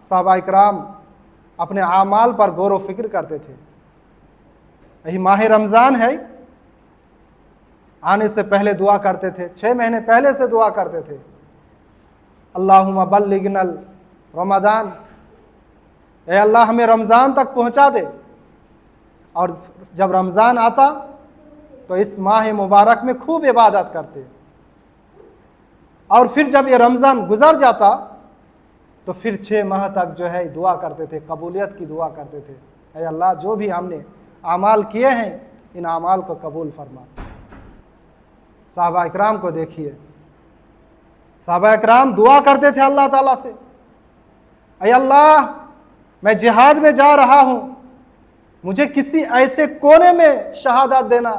صحابہ کرام اپنے اعمال پر غور و فکر کرتے تھے۔ یہی ماہ رمضان ہے، آنے سے پہلے دعا کرتے تھے، 6 مہینے پہلے سے دعا کرتے تھے، اللہم بلغنا رمضان، اے اللہ ہمیں رمضان تک پہنچا دے۔ اور جب رمضان آتا تو اس ماہ مبارک میں خوب عبادت کرتے، اور پھر جب یہ رمضان گزر جاتا تو پھر 6 ماہ تک جو ہے دعا کرتے تھے، قبولیت کی دعا کرتے تھے، اے اللہ جو بھی ہم نے اعمال کیے ہیں ان اعمال کو قبول فرما۔ صحابہ اکرام کو دیکھیے، صحابہ اکرام دعا کرتے تھے اللہ تعالیٰ سے، اے اللہ میں جہاد میں جا رہا ہوں، مجھے کسی ایسے کونے میں شہادت دینا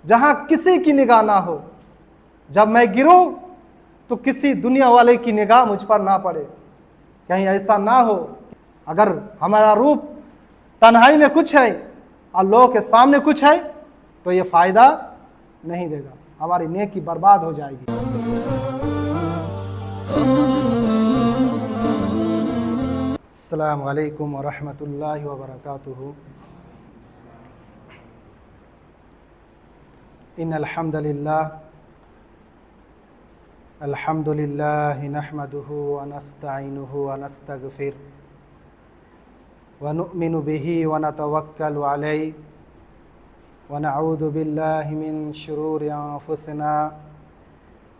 جہاں کسی کی نگاہ نہ ہو، جب میں گروں تو کسی دنیا والے کی نگاہ مجھ پر نہ پڑے، کہیں ایسا نہ ہو اگر ہمارا روپ تنہائی میں کچھ ہے اور لوگوں کے سامنے کچھ ہے تو یہ فائدہ نہیں دے گا، ہماری نیکی برباد ہو جائے گی۔ السلام علیکم ورحمۃ اللہ وبرکاتہ۔ ان الحمد للہ نحمده ونستعینه ونستغفر ونؤمن به ونتوکل علیہ ونعوذ باللہ من شرور انفسنا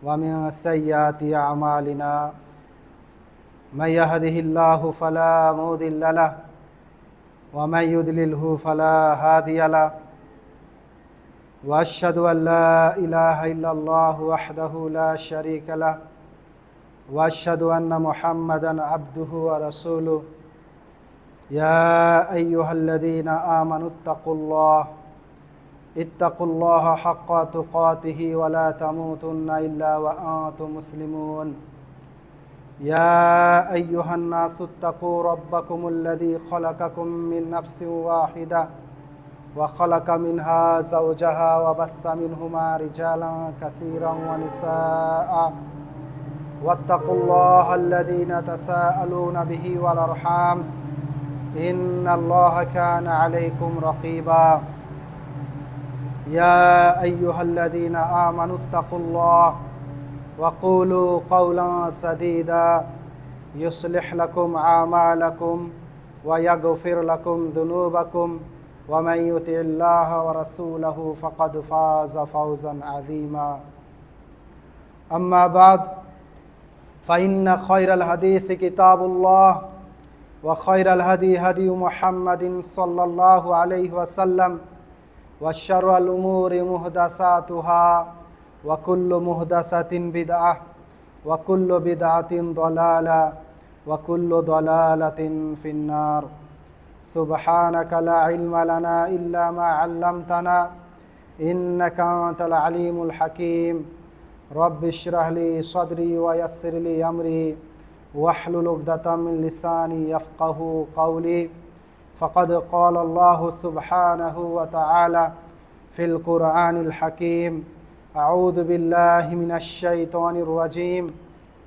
ومن سیئات اعمالنا، من يهده الله فلا مضل له ومن يضلله فلا هادي له، واشهد ان لا اله الا الله وحده لا شريك له، واشهد ان محمدا عبده ورسوله، يا ايها الذين آمنوا اتقوا الله حق تقاته ولا تموتن الا وانتم مسلمون، يا أيها الناس اتقوا ربكم الذي خلقكم من نفس واحدة وخلق منها زوجها وبث منهما رجالا كثيرا ونساء، واتقوا الله الذين تساءلون به والأرحام إن الله كان عليكم رقيبا، يا أيها الذين آمنوا اتقوا الله وقولوا قولا سديدا يصلح لكم أعمالكم ويغفر لكم ذنوبكم ومن يطع الله ورسوله فقد فاز فوزا عظيما، أما بعد فإن خير الحديث كتاب الله وخير الهدي هدي محمد صلى الله عليه وسلم وشر الأمور محدثاتها وكل محدثة بدعة وكل بدعة ضلالة وكل ضلالة في النار، سبحانك لا علم لنا إلا ما علمتنا إنك أنت العليم الحكيم، رب اشرح لي صدري ويسر لي أمري واحلل عقدة من لساني يفقه قولي، فقد قال الله سبحانه وتعالى في القرآن الحكيم: أعوذ بالله من الشيطان الرجيم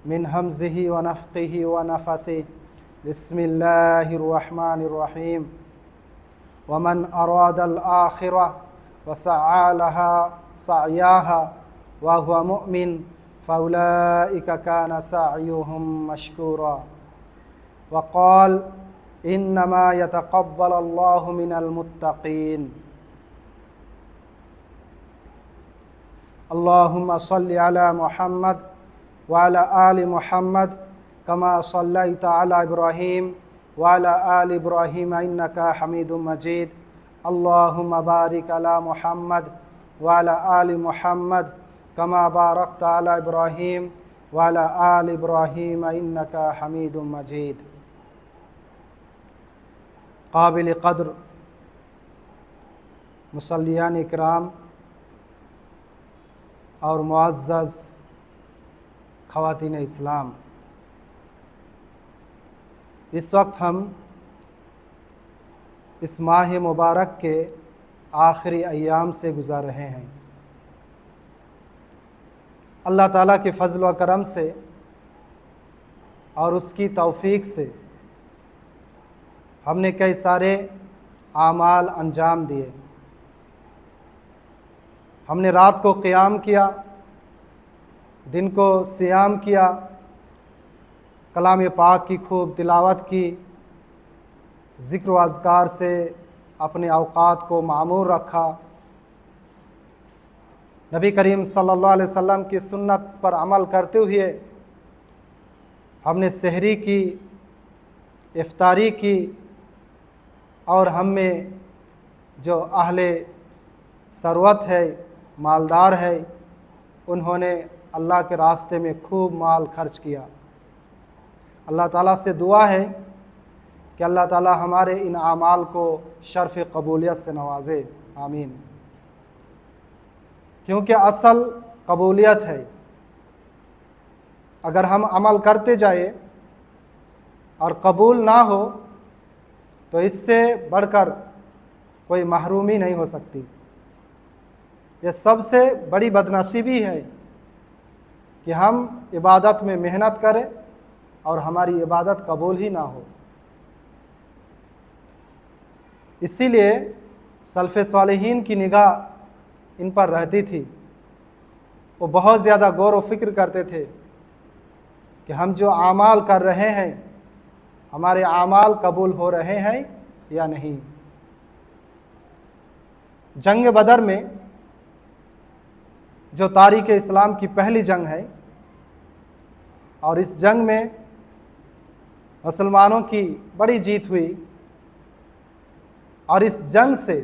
من همزه ونفخه ونفثه، بسم الله الرحمن الرحيم، ومن أراد الآخرة وسعى لها سعياها وهو مؤمن فأولئك كان سعيهم مشكورا، وقال: إنما يتقبل الله من المتقين۔ اللهم صل على محمد وعلى آل محمد كما صليت على إبراهيم وعلى آل إبراهيم إنك حميد مجيد، اللهم بارك على محمد وعلى آل محمد كما باركت على إبراهيم وعلى آل إبراهيم إنك حميد مجيد۔ قابل قدر مصلیان اکرام اور معزز خواتین اسلام، اس وقت ہم اس ماہ مبارک کے آخری ایام سے گزر رہے ہیں۔ اللہ تعالیٰ کے فضل و کرم سے اور اس کی توفیق سے ہم نے کئی سارے اعمال انجام دیے، ہم نے رات کو قیام کیا، دن کو صیام کیا، کلام پاک کی خوب تلاوت کی، ذکر و اذکار سے اپنے اوقات کو معمور رکھا، نبی کریم صلی اللہ علیہ وسلم کی سنت پر عمل کرتے ہوئے ہم نے سحری کی، افطاری کی، اور ہم میں جو اہل ثروت ہے، مالدار ہے، انہوں نے اللہ کے راستے میں خوب مال خرچ کیا۔ اللہ تعالیٰ سے دعا ہے کہ اللہ تعالیٰ ہمارے ان اعمال کو شرف قبولیت سے نوازے، آمین۔ کیونکہ اصل قبولیت ہے، اگر ہم عمل کرتے جائیں اور قبول نہ ہو تو اس سے بڑھ کر کوئی محرومی نہیں ہو سکتی۔ یہ سب سے بڑی بدنصیبی ہے کہ ہم عبادت میں محنت کریں اور ہماری عبادت قبول ہی نہ ہو۔ اسی لیے سلف صالحین کی نگاہ ان پر رہتی تھی، وہ بہت زیادہ غور و فکر کرتے تھے کہ ہم جو اعمال کر رہے ہیں ہمارے اعمال قبول ہو رہے ہیں یا نہیں۔ جنگ بدر میں جو تاریخ اسلام کی پہلی جنگ ہے، اور اس جنگ میں مسلمانوں کی بڑی جیت ہوئی، اور اس جنگ سے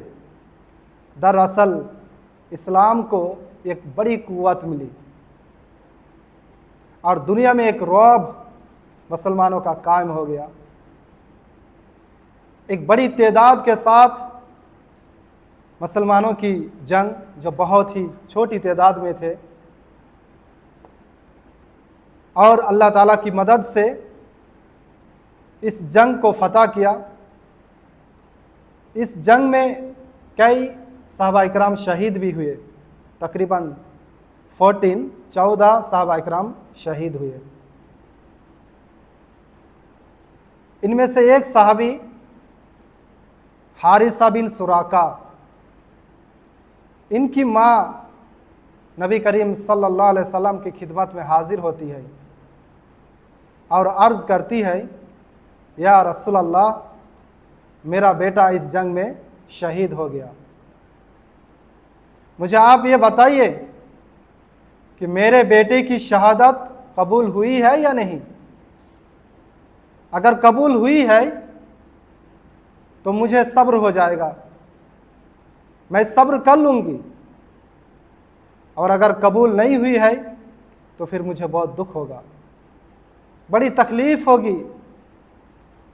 دراصل اسلام کو ایک بڑی قوت ملی، اور دنیا میں ایک رعب مسلمانوں کا قائم ہو گیا۔ ایک بڑی تعداد کے ساتھ مسلمانوں کی جنگ، جو بہت ہی چھوٹی تعداد میں تھے، اور اللہ تعالیٰ کی مدد سے اس جنگ کو فتح کیا۔ اس جنگ میں کئی صحابہ اکرام شہید بھی ہوئے، تقریباً 14 صحابہ اکرام شہید ہوئے۔ ان میں سے ایک صحابی حارثہ بن سراقہ، ان کی ماں نبی کریم صلی اللہ علیہ وسلم کی خدمت میں حاضر ہوتی ہے اور عرض کرتی ہے، یا رسول اللہ، میرا بیٹا اس جنگ میں شہید ہو گیا، مجھے آپ یہ بتائیے کہ میرے بیٹے کی شہادت قبول ہوئی ہے یا نہیں؟ اگر قبول ہوئی ہے تو مجھے صبر ہو جائے گا، میں صبر کر لوں گی، اور اگر قبول نہیں ہوئی ہے تو پھر مجھے بہت دکھ ہوگا، بڑی تکلیف ہوگی،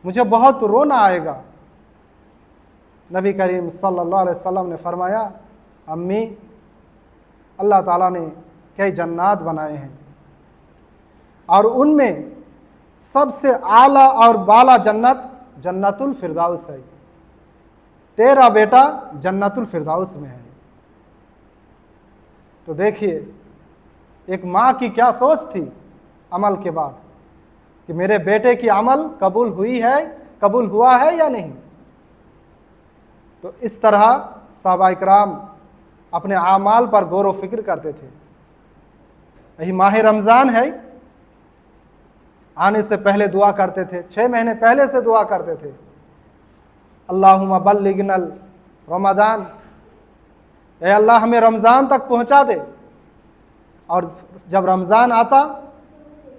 مجھے بہت رونا آئے گا۔ نبی کریم صلی اللہ علیہ وسلم نے فرمایا، امی، اللہ تعالیٰ نے کئی جنات بنائے ہیں، اور ان میں سب سے اعلیٰ اور بالا جنت جنت الفردوس ہے، تیرا بیٹا جنت الفردوس میں ہے۔ تو دیکھیے ایک ماں کی کیا سوچ تھی عمل کے بعد، کہ میرے بیٹے کی عمل قبول ہوئی ہے، قبول ہوا ہے یا نہیں۔ تو اس طرح صحابہ اکرام اپنے اعمال پر غور و فکر کرتے تھے۔ یہی ماہ رمضان ہے، آنے سے پہلے دعا کرتے تھے، 6 مہینے پہلے سے دعا کرتے تھے، اللہم بلغنا رمضان، اے اللہ ہمیں رمضان تک پہنچا دے۔ اور جب رمضان آتا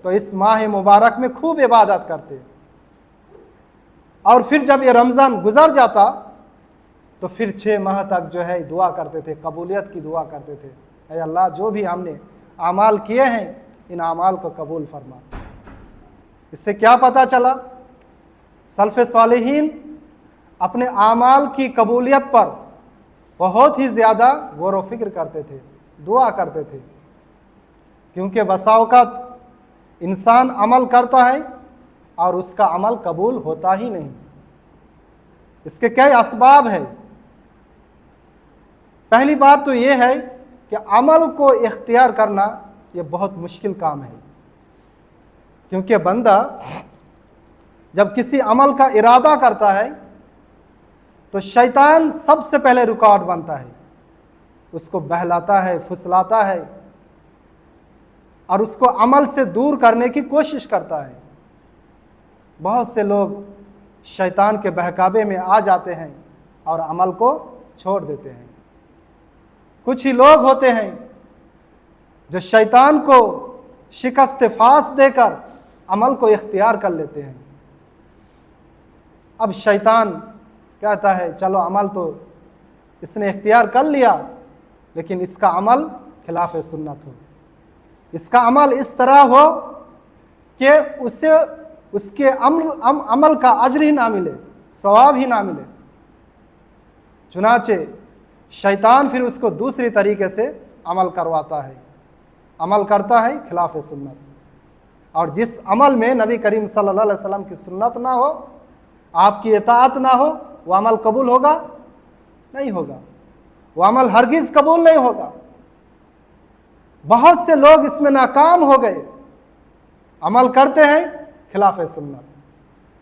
تو اس ماہ مبارک میں خوب عبادت کرتے، اور پھر جب یہ رمضان گزر جاتا تو پھر 6 ماہ تک جو ہے دعا کرتے تھے، قبولیت کی دعا کرتے تھے، اے اللہ جو بھی ہم نے اعمال کیے ہیں ان اعمال کو قبول فرما۔ اس سے کیا پتہ چلا؟ سلف صالحین اپنے اعمال کی قبولیت پر بہت ہی زیادہ غور و فکر کرتے تھے، دعا کرتے تھے، کیونکہ بسا اوقات انسان عمل کرتا ہے اور اس کا عمل قبول ہوتا ہی نہیں۔ اس کے کئی اسباب ہیں۔ پہلی بات تو یہ ہے کہ عمل کو اختیار کرنا یہ بہت مشکل کام ہے، کیونکہ بندہ جب کسی عمل کا ارادہ کرتا ہے तो शैतान सबसे पहले रुकावट बनता है, उसको बहलाता है, फुसलाता है और उसको अमल से दूर करने की कोशिश करता है। बहुत से लोग शैतान के बहकावे में आ जाते हैं और अमल को छोड़ देते हैं। कुछ ही लोग होते हैं जो शैतान को शिकस्त फास देकर अमल को इख्तियार कर लेते हैं। अब शैतान कहता है चलो अमल तो इसने इख्तियार कर लिया, लेकिन इसका अमल खिलाफ सुन्नत हो, इसका अमल इस तरह हो कि उसे उसके अमल का अज्र ही ना मिले, सवाब ही ना मिले। चुनाचे शैतान फिर उसको दूसरी तरीके से अमल करवाता है, अमल करता है खिलाफ सुन्नत। और जिस अमल में नबी करीम सल्लल्लाहु अलैहि वसल्लम की सुन्नत ना हो, आपकी इताअत ना हो, वो अमल कबूल होगा? नहीं होगा, वो अमल हरगिज कबूल नहीं होगा। बहुत से लोग इसमें नाकाम हो गए। अमल करते हैं खिलाफ सुन्नत,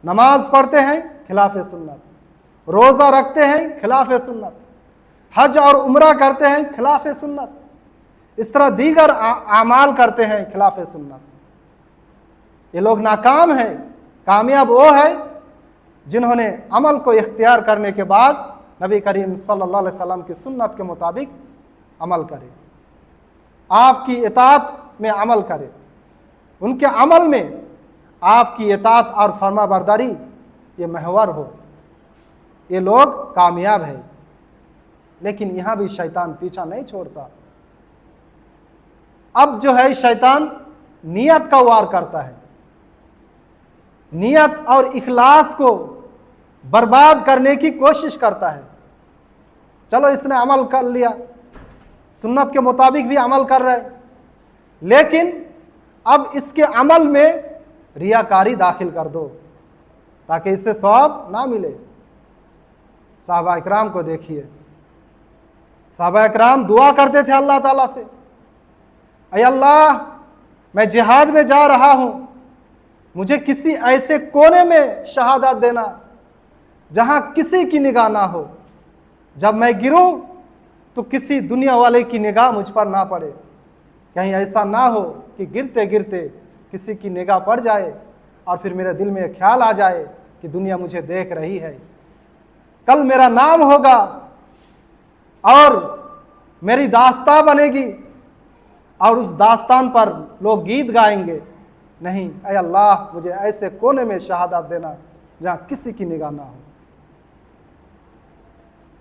नमाज पढ़ते हैं खिलाफ सुन्नत, रोज़ा रखते हैं खिलाफ सुन्नत, हज और उम्रा करते हैं खिलाफ सुन्नत, इस तरह दीगर आमाल करते हैं खिलाफ सुन्नत। ये लोग नाकाम हैं। कामयाब वो है जिन्होंने अमल को इख्तियार करने के बाद नबी करीम सल्लल्लाहु अलैहि वसल्लम की सुन्नत के मुताबिक अमल करे, आपकी इताअत में अमल करे, उनके अमल में आपकी इताअत और फरमाबरदारी ये महवर हो। ये लोग कामयाब हैं। लेकिन यहाँ भी शैतान पीछा नहीं छोड़ता। अब जो है शैतान नियत का वार करता है, नियत और इखलास को बर्बाद करने की कोशिश करता है। चलो इसने अमल कर लिया, सुन्नत के मुताबिक भी अमल कर रहे, लेकिन अब इसके अमल में रियाकारी दाखिल कर दो ताकि इससे सवाब ना मिले। सहाबा इकराम को देखिए, सहाबा इकराम दुआ करते थे अल्लाह ताला से, ऐ अल्लाह मैं जिहाद में जा रहा हूं, मुझे किसी ऐसे कोने में शहादत देना जहां किसी की निगाह ना हो, जब मैं गिरूं तो किसी दुनिया वाले की निगाह मुझ पर ना पड़े। कहीं ऐसा ना हो कि गिरते गिरते किसी की निगाह पड़ जाए और फिर मेरे दिल में ख्याल आ जाए कि दुनिया मुझे देख रही है, कल मेरा नाम होगा और मेरी दास्तान बनेगी और उस दास्तान पर लोग गीत गाएंगे। नहीं, ऐ अल्लाह मुझे ऐसे कोने में शहादत देना जहां किसी की निगाह ना हो।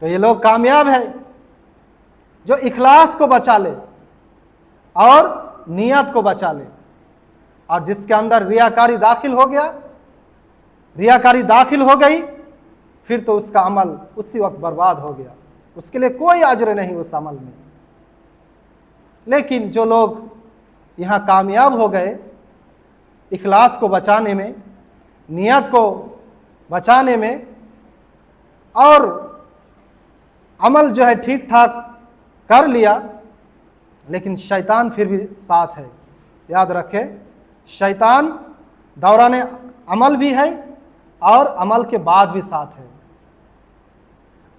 तो ये लोग कामयाब है जो इखलास को बचा ले और नियत को बचा ले। और जिसके अंदर रियाकारी दाखिल हो गया, रियाकारी दाखिल हो गई, फिर तो उसका अमल उसी वक्त बर्बाद हो गया, उसके लिए कोई अजर नहीं उस अमल में। लेकिन जो लोग यहाँ कामयाब हो गए इखलास को बचाने में, नियत को बचाने में, और अमल जो है ठीक ठाक कर लिया, लेकिन शैतान फिर भी साथ है। याद रखें, शैतान दौरान अमल भी है और अमल के बाद भी साथ है।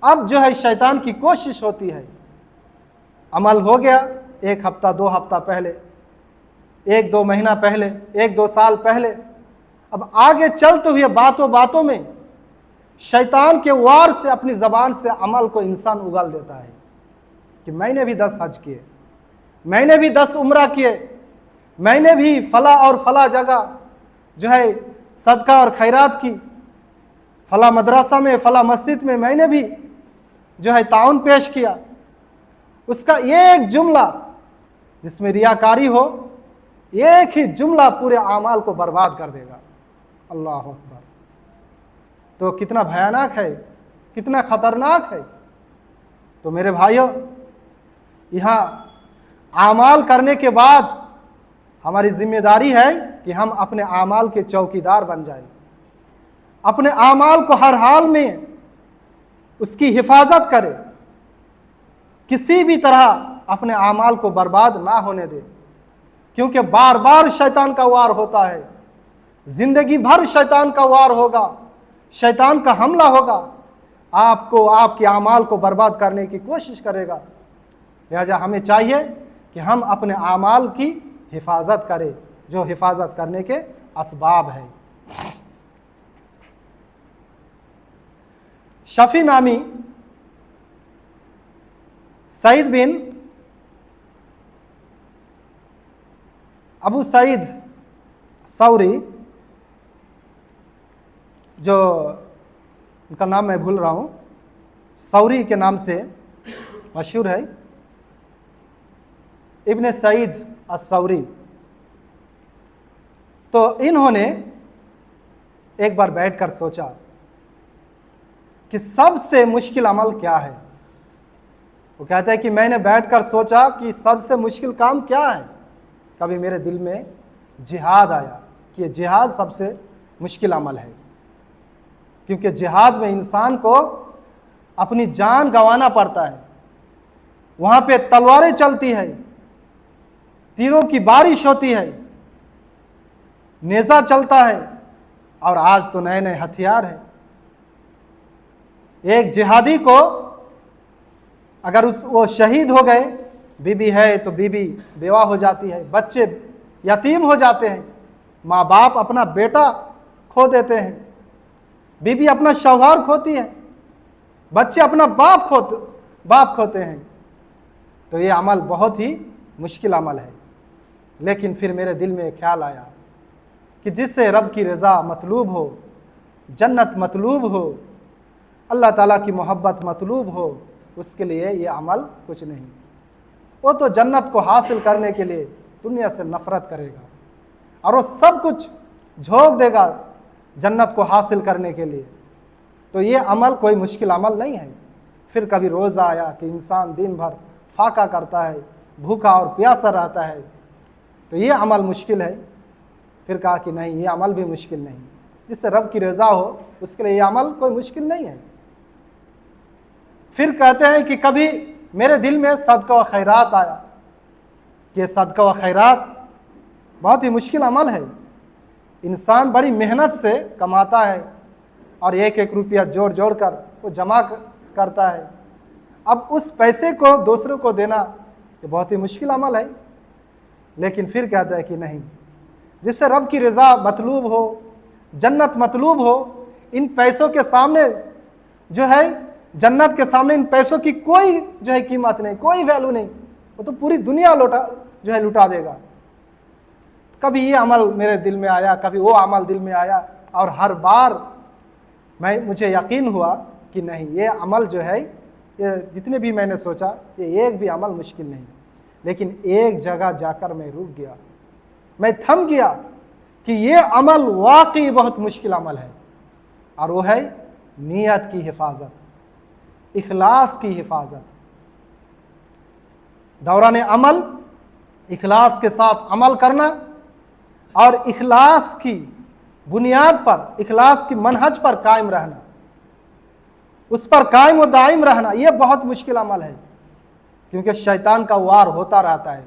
अब जो है शैतान की कोशिश होती है, अमल हो गया 1 हफ्ता 2 हफ्ता पहले, 1-2 महीना पहले, 1-2 साल पहले, अब आगे चलते हुए बातों बातों में शैतान के वार से अपनी ज़बान से अमल को इंसान उगल देता है कि मैंने भी 10 हज किए, मैंने भी 10 उम्रा किए, मैंने भी फला और फला जगह जो है सदका और खैरात की, फला मदरसा में, फला मस्जिद में मैंने भी जो है ताउन पेश किया। उसका एक जुमला जिसमें रियाकारी हो, एक ही जुमला पूरे आमाल को बर्बाद कर देगा। अल्लाह अकबर। तो कितना भयानक है, कितना खतरनाक है। तो मेरे भाइयों, यहाँ आमाल करने के बाद हमारी जिम्मेदारी है कि हम अपने आमाल के चौकीदार बन जाएं, अपने आमाल को हर हाल में उसकी हिफाजत करें, किसी भी तरह अपने आमाल को बर्बाद ना होने दे, क्योंकि बार बार शैतान का वार होता है, जिंदगी भर शैतान का वार होगा, शैतान का हमला होगा। آپ کو, آپ کے اعمال کو برباد کرنے کی کوشش کرے گا. لہذا ہمیں چاہیے کہ ہم اپنے اعمال کی حفاظت کریں جو حفاظت کرنے کے اسباب ہیں. شفیع نامی سعید بن ابو سعید ثوری, جو ان کا نام میں بھول رہا ہوں, ثوری کے نام سے مشہور ہے, ابن سعید الثوری. تو انہوں نے ایک بار بیٹھ کر سوچا کہ سب سے مشکل عمل کیا ہے. وہ کہتا ہے کہ میں نے بیٹھ کر سوچا کہ سب سے مشکل کام کیا ہے. کبھی میرے دل میں جہاد آیا کہ یہ جہاد سب سے مشکل عمل ہے, کیونکہ جہاد میں انسان کو اپنی جان گنوانا پڑتا ہے. وہاں پہ تلواریں چلتی ہے, تیروں کی بارش ہوتی ہے, نیزہ چلتا ہے, اور آج تو نئے نئے ہتھیار ہیں. ایک جہادی کو اگر وہ شہید ہو گئے, بیوی ہے تو بیوی بیوہ ہو جاتی ہے, بچے یتیم ہو جاتے ہیں, ماں باپ اپنا بیٹا کھو دیتے ہیں, بیوی اپنا شوہر کھوتی ہے, بچے اپنا باپ کھوتے ہیں. تو یہ عمل بہت ہی مشکل عمل ہے. لیکن پھر میرے دل میں خیال آیا کہ جس سے رب کی رضا مطلوب ہو, جنت مطلوب ہو, اللہ تعالیٰ کی محبت مطلوب ہو, اس کے لیے یہ عمل کچھ نہیں. وہ تو جنت کو حاصل کرنے کے لیے دنیا سے نفرت کرے گا, اور وہ سب کچھ جھونک دے گا جنت کو حاصل کرنے کے لیے. تو یہ عمل کوئی مشکل عمل نہیں ہے. پھر کبھی روزہ آیا کہ انسان دن بھر فاقہ کرتا ہے, بھوکا اور پیاسا رہتا ہے, تو یہ عمل مشکل ہے. پھر کہا کہ نہیں, یہ عمل بھی مشکل نہیں. جس سے رب کی رضا ہو اس کے لیے یہ عمل کوئی مشکل نہیں ہے. پھر کہتے ہیں کہ کبھی میرے دل میں صدقہ و خیرات آیا کہ صدقہ و خیرات بہت ہی مشکل عمل ہے. انسان بڑی محنت سے کماتا ہے اور ایک ایک روپیہ جوڑ جوڑ کر وہ جمع کرتا ہے. اب اس پیسے کو دوسروں کو دینا یہ بہت ہی مشکل عمل ہے. لیکن پھر کہتا ہے کہ نہیں, جس سے رب کی رضا مطلوب ہو, جنت مطلوب ہو, ان پیسوں کے سامنے جو ہے, جنت کے سامنے ان پیسوں کی کوئی جو ہے قیمت نہیں, کوئی ویلو نہیں. وہ تو پوری دنیا لٹا دے گا. کبھی یہ عمل میرے دل میں آیا, کبھی وہ عمل دل میں آیا, اور ہر بار مجھے یقین ہوا کہ نہیں, یہ عمل جو ہے, یہ جتنے بھی میں نے سوچا یہ ایک بھی عمل مشکل نہیں. لیکن ایک جگہ جا کر میں رک گیا, میں تھم گیا کہ یہ عمل واقعی بہت مشکل عمل ہے, اور وہ ہے نیت کی حفاظت, اخلاص کی حفاظت. دوران عمل اخلاص کے ساتھ عمل کرنا, اور اخلاص کی بنیاد پر, اخلاص کی منہج پر قائم رہنا, اس پر قائم و دائم رہنا, یہ بہت مشکل عمل ہے. کیونکہ شیطان کا وار ہوتا رہتا ہے,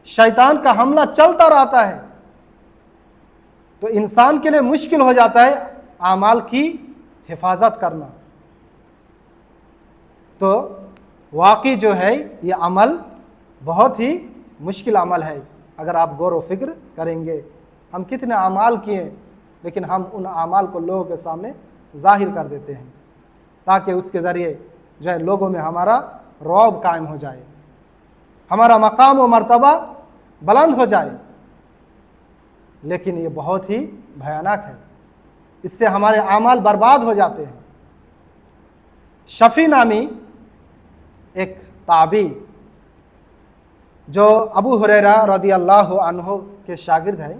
شیطان کا حملہ چلتا رہتا ہے. تو انسان کے لیے مشکل ہو جاتا ہے اعمال کی حفاظت کرنا. تو واقعی جو ہے یہ عمل بہت ہی مشکل عمل ہے. اگر آپ غور و فکر کریں گے, ہم کتنے اعمال کیے, لیکن ہم ان اعمال کو لوگوں کے سامنے ظاہر کر دیتے ہیں تاکہ اس کے ذریعے جو ہے لوگوں میں ہمارا رعب قائم ہو جائے, ہمارا مقام و مرتبہ بلند ہو جائے. لیکن یہ بہت ہی بھیانک ہے, اس سے ہمارے اعمال برباد ہو جاتے ہیں. شفیع نامی ایک تابعی جو ابو ہریرہ رضی اللہ عنہ کے شاگرد ہیں,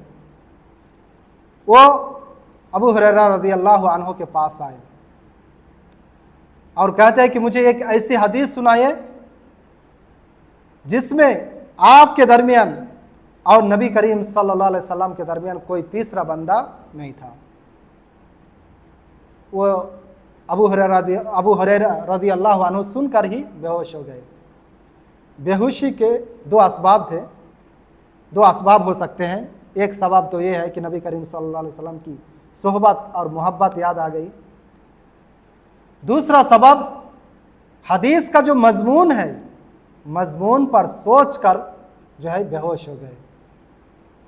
وہ ابو ہریرہ رضی اللہ عنہ کے پاس آئے اور کہتے ہیں کہ مجھے ایک ایسی حدیث سنائیے جس میں آپ کے درمیان اور نبی کریم صلی اللہ علیہ وسلم کے درمیان کوئی تیسرا بندہ نہیں تھا. وہ ابو ہریرہ رضی اللہ عنہ سن کر ہی بے ہوش ہو گئے. بےہوشی کے دو اسباب تھے, دو اسباب ہو سکتے ہیں. ایک سبب تو یہ ہے کہ نبی کریم صلی اللہ علیہ وسلم کی صحبت اور محبت یاد آ گئی, दूसरा सबब हदीस का जो मजमून है, मजमून पर सोच कर जो है बेहोश हो गए।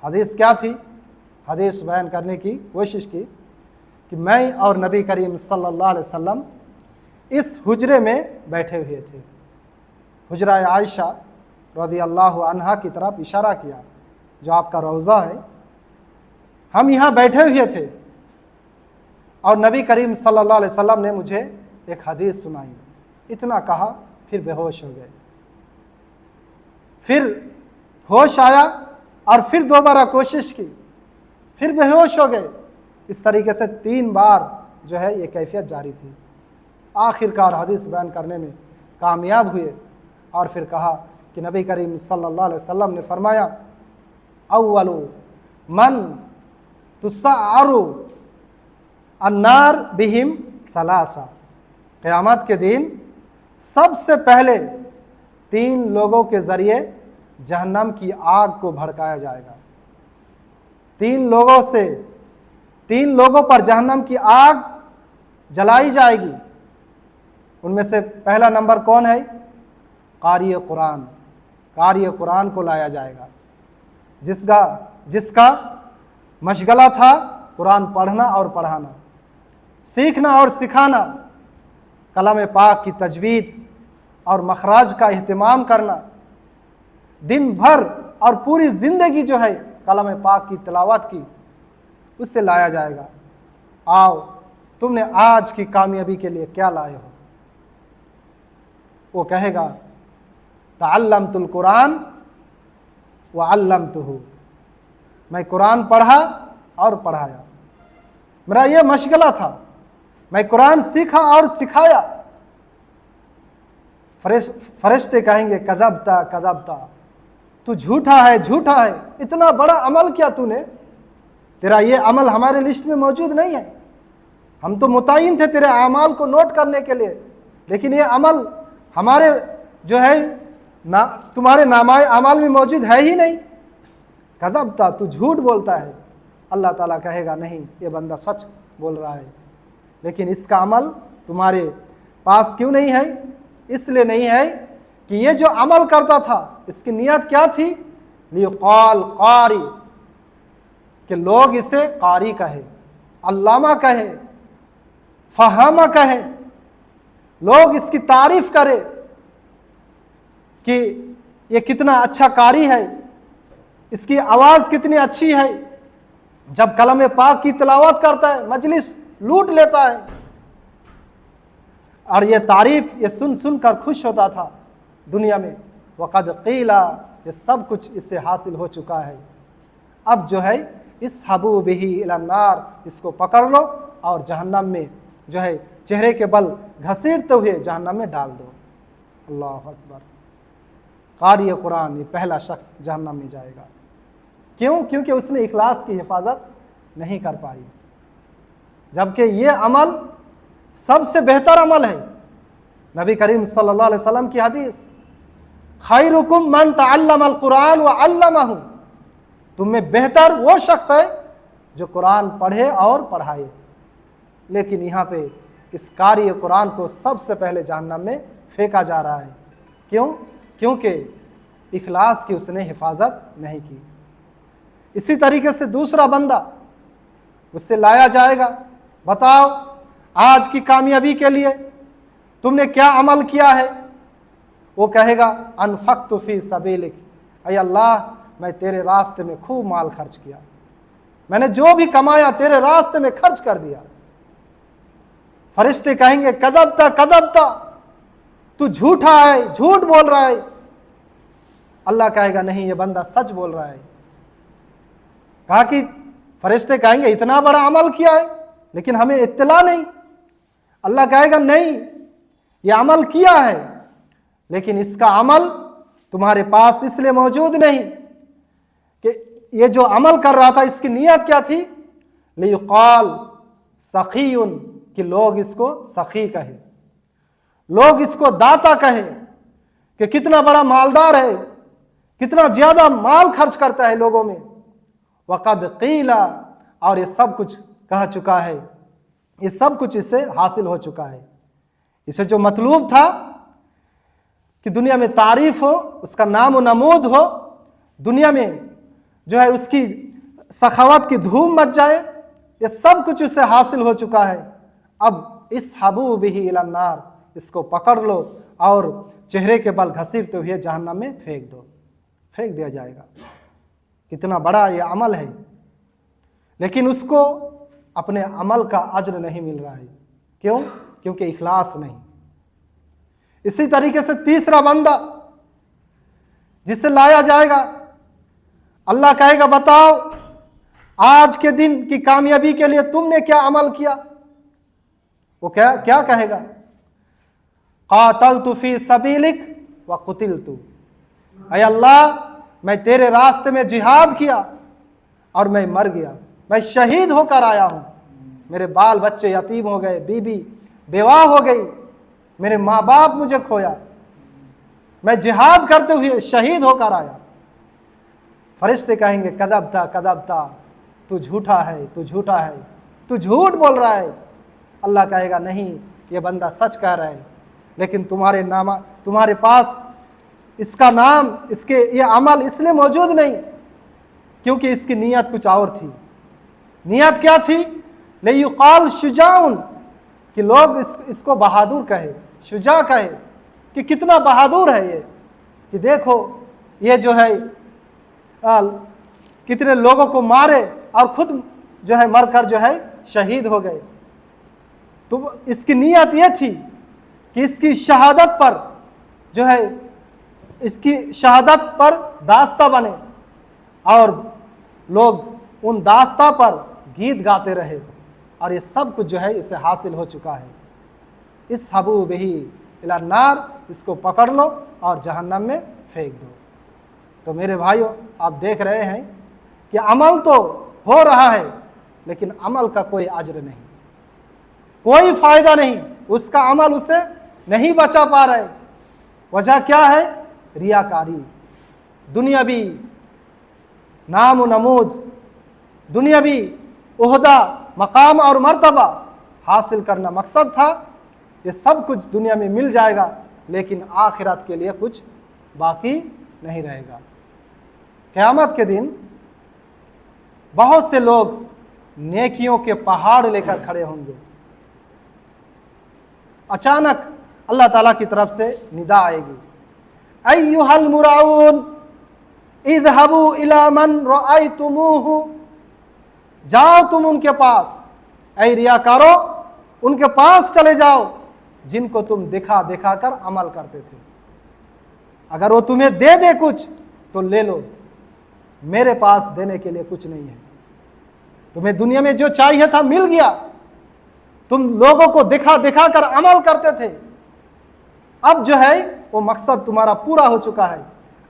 हदीस क्या थी? हदीस बयान करने की कोशिश की कि मैं और नबी करीम सल्लल्लाहु अलैहि वसल्लम इस हुजरे में बैठे हुए थे। हुजरा आयशा रज़ियल्लाहु अन्हा की तरफ इशारा किया, जो आपका रोज़ा है। हम यहाँ बैठे हुए थे और नबी करीम सल्लल्लाहु अलैहि वसल्लम ने मुझे एक हदीस सुनाई। इतना कहा, फिर बेहोश हो गए। फिर होश आया और फिर दोबारा कोशिश की, फिर बेहोश हो गए। इस तरीके से 3 बार जो है ये कैफियत जारी थी। आखिरकार हदीस बयान करने में कामयाब हुए और फिर कहा कि नबी करीम सल्लल्लाहु अलैहि वसल्लम ने फरमाया, अव्वलु मन तुस्साअरु अन्नार बिहिम सलासा, क़यामत के दिन सबसे पहले 3 लोगों के ज़रिए जहन्नम की आग को भड़काया जाएगा। 3 लोगों पर जहन्नम की आग जलाई जाएगी। उनमें से पहला नंबर कौन है? कारी कुरान। कारी कुरान को लाया जाएगा, जिसका मशगला था कुरान पढ़ना और पढ़ाना, सीखना और सिखाना, कलाम पाक की तजवीद और मखराज का एहतमाम करना, दिन भर और पूरी ज़िंदगी जो है कलाम पाक की तिलावत की, उससे लाया जाएगा। आओ, तुमने आज की कामयाबी के लिए क्या लाए हो? वो कहेगा, तअल्लमतुल कुरान व अल्लमतुहु, मैं कुरान पढ़ा और पढ़ाया। मेरा ये मशगला था, मैं कुरान सीखा और सिखाया। फरिश्ते कहेंगे, कज़बता कज़बता, तू झूठा है, झूठा है। इतना बड़ा अमल किया तूने, तेरा ये अमल हमारे लिस्ट में मौजूद नहीं है। हम तो मुतय्यन थे तेरे अमाल को नोट करने के लिए, लेकिन ये अमल हमारे जो है तुम्हारे नामाए अमाल में मौजूद है ही नहीं। कज़बता, तू झूठ बोलता है। अल्लाह ताला कहेगा, नहीं, ये बंदा सच बोल रहा है, लेकिन इसका अमल तुम्हारे पास क्यों नहीं है? इसलिए नहीं है कि ये जो अमल करता था इसकी नीयत क्या थी? लियुक़ाल क़ारी, कि लोग इसे कारी कहे, अल्लामा कहे, फ़हामा कहे, लोग इसकी तारीफ करे कि ये कितना अच्छा कारी है, इसकी आवाज़ कितनी अच्छी है। जब कलम पाक की तिलावत करता है मजलिस लूट लेता है, और ये तारीफ ये सुन सुन कर खुश होता था दुनिया में। वक़द क़ीला, ये सब कुछ इससे हासिल हो चुका है। अब जो है इस हबू बिही इलन्नार, इसको पकड़ लो और जहन्नम में जो है चेहरे के बल घसीटते हुए जहन्नम में डाल दो। अल्लाह अकबर। कारी कुरान ये पहला शख्स जहन्नम में जाएगा। क्यों? क्योंकि उसने इखलास की हिफाजत नहीं कर पाई, जबकि ये अमल सबसे बेहतर अमल है। नबी करीम सल्लल्लाहु अलैहि वसल्लम की हदीस, खैरुकुम मन तअल्लमल कुरान व अल्लमहु, तुम में बेहतर वो शख्स है जो कुरान पढ़े और पढ़ाए। लेकिन यहाँ पे इस कारी कुरान को सबसे पहले जहन्नम में फेंका जा रहा है। क्यों? क्योंकि इखलास की उसने हिफाजत नहीं की। इसी तरीके से दूसरा बंदा, उससे लाया जाएगा, बताओ आज की कामयाबी के लिए तुमने क्या अमल किया है? वो कहेगा, अनफक़्तु फ़ी सबीलिक, ऐ अल्लाह मैं तेरे रास्ते में खूब माल खर्च किया, मैंने जो भी कमाया तेरे रास्ते में खर्च कर दिया। फरिश्ते कहेंगे, कज़बता कज़बता, तू झूठा है, झूठ बोल रहा है। अल्लाह कहेगा, नहीं, ये बंदा सच बोल रहा है। कहा कि फरिश्ते कहेंगे, इतना बड़ा अमल किया है लेकिन हमें इत्तला नहीं। अल्लाह कहेगा, नहीं, ये अमल किया है लेकिन इसका अमल तुम्हारे पास इसलिए मौजूद नहीं कि ये जो अमल कर रहा था इसकी नीयत क्या थी? लियुक़ाल सखीयुन, कि लोग इसको सखी कहे, लोग इसको दाता कहे कि कितना बड़ा मालदार है, कितना ज्यादा माल खर्च करता है लोगों में। वक़द क़ीला, और ये सब कुछ कह चुका है, ये सब कुछ इससे हासिल हो चुका है। इसे जो मतलूब था कि दुनिया में तारीफ हो, उसका नाम व नमूद हो, दुनिया में जो है उसकी सखावत की धूम मच जाए, ये सब कुछ उसे हासिल हो चुका है। अब इस हबू बिही इला नार, इसको पकड़ लो और चेहरे के बल घसीटते हुए जहन्नम में फेंक दिया जाएगा। कितना बड़ा ये अमल है, लेकिन उसको अपने अमल का अज्र नहीं मिल रहा है। क्यों? क्योंकि इखलास नहीं। इसी तरीके से तीसरा बंदा जिसे लाया जाएगा, अल्लाह कहेगा बताओ आज के दिन की कामयाबी के लिए तुमने क्या अमल किया? वो क्या कहेगा? क़ातलतु फी सबीलिक व क़ुतिलतु, ऐ अल्लाह मैं तेरे रास्ते में जिहाद किया और मैं मर गया, मैं शहीद होकर आया हूं। मेरे बाल बच्चे यतीम हो गए, बीबी बेवाह हो गई, मेरे माँ बाप मुझे खोया, मैं जिहाद करते हुए शहीद होकर आया। फरिश्ते कहेंगे कदबता, तू झूठा है, तू झूठा है, तू झूठ बोल रहा है। अल्लाह कहेगा नहीं, ये बंदा सच कह रहा है, लेकिन तुम्हारे पास इसका नाम, इसके ये अमल इसलिए मौजूद नहीं क्योंकि इसकी नीयत कुछ और थी। नीयत क्या थी? लियुक़ाल शुजाउन, कि लोग इसको बहादुर कहे, शुजा कहे कि कितना बहादुर है ये, कि देखो ये जो है कितने लोगों को मारे और खुद जो है मरकर जो है शहीद हो गए। तो इसकी नीयत ये थी कि इसकी शहादत पर जो है, इसकी शहादत पर दास्ता बने और लोग उन दास्ता पर गीत गाते रहे, और ये सब कुछ जो है इसे हासिल हो चुका है। इस हबू बिही इला नार, इसको पकड़ लो और जहन्नम में फेंक दो। तो मेरे भाइयों, आप देख रहे हैं कि अमल तो हो रहा है, लेकिन अमल का कोई अज्र नहीं, कोई फायदा नहीं, उसका अमल उसे नहीं बचा पा रहे। वजह क्या है? रियाकारी, दुनियावी नाम व नमूद, दुनियावी ओहदा, मकाम और मर्तबा हासिल करना मकसद था। ये सब कुछ दुनिया में मिल जाएगा, लेकिन आखिरत के लिए कुछ बाकी नहीं रहेगा। क़यामत के दिन बहुत से लोग नेकियों के पहाड़ लेकर खड़े होंगे। अचानक अल्लाह ताला की तरफ से निदा आएगी, अय्युहल मुराऊन इज़हबू इला मन रअयतुमूहु, जाओ तुम उनके पास, ऐ रियाकारो उनके पास चले जाओ जिनको तुम दिखा कर अमल करते थे। अगर वो तुम्हें दे दे कुछ तो ले लो, मेरे पास देने के लिए कुछ नहीं है। तुम्हें दुनिया में जो चाहिए था मिल गया, तुम लोगों को दिखा कर अमल करते थे, अब जो है वो मकसद तुम्हारा पूरा हो चुका है।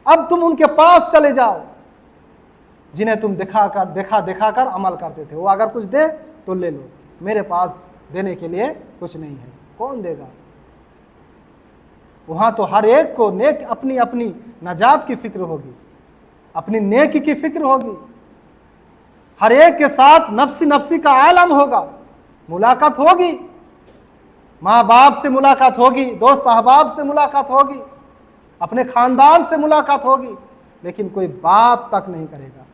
अब तुम उनके पास चले जाओ जिन्हें तुम दिखा कर अमल करते थे। वो अगर कुछ दे तो ले लो, मेरे पास देने के लिए कुछ नहीं है। कौन देगा? वहां तो हर एक को नेक अपनी अपनी नजात की फिक्र होगी, अपनी नेकी की फिक्र होगी, हर एक के साथ नफ्सी का आलम होगा, मुलाकात होगी, माँ बाप से मुलाकात होगी, दोस्त अहबाब से मुलाकात होगी, अपने खानदान से मुलाकात होगी, लेकिन कोई बात तक नहीं करेगा।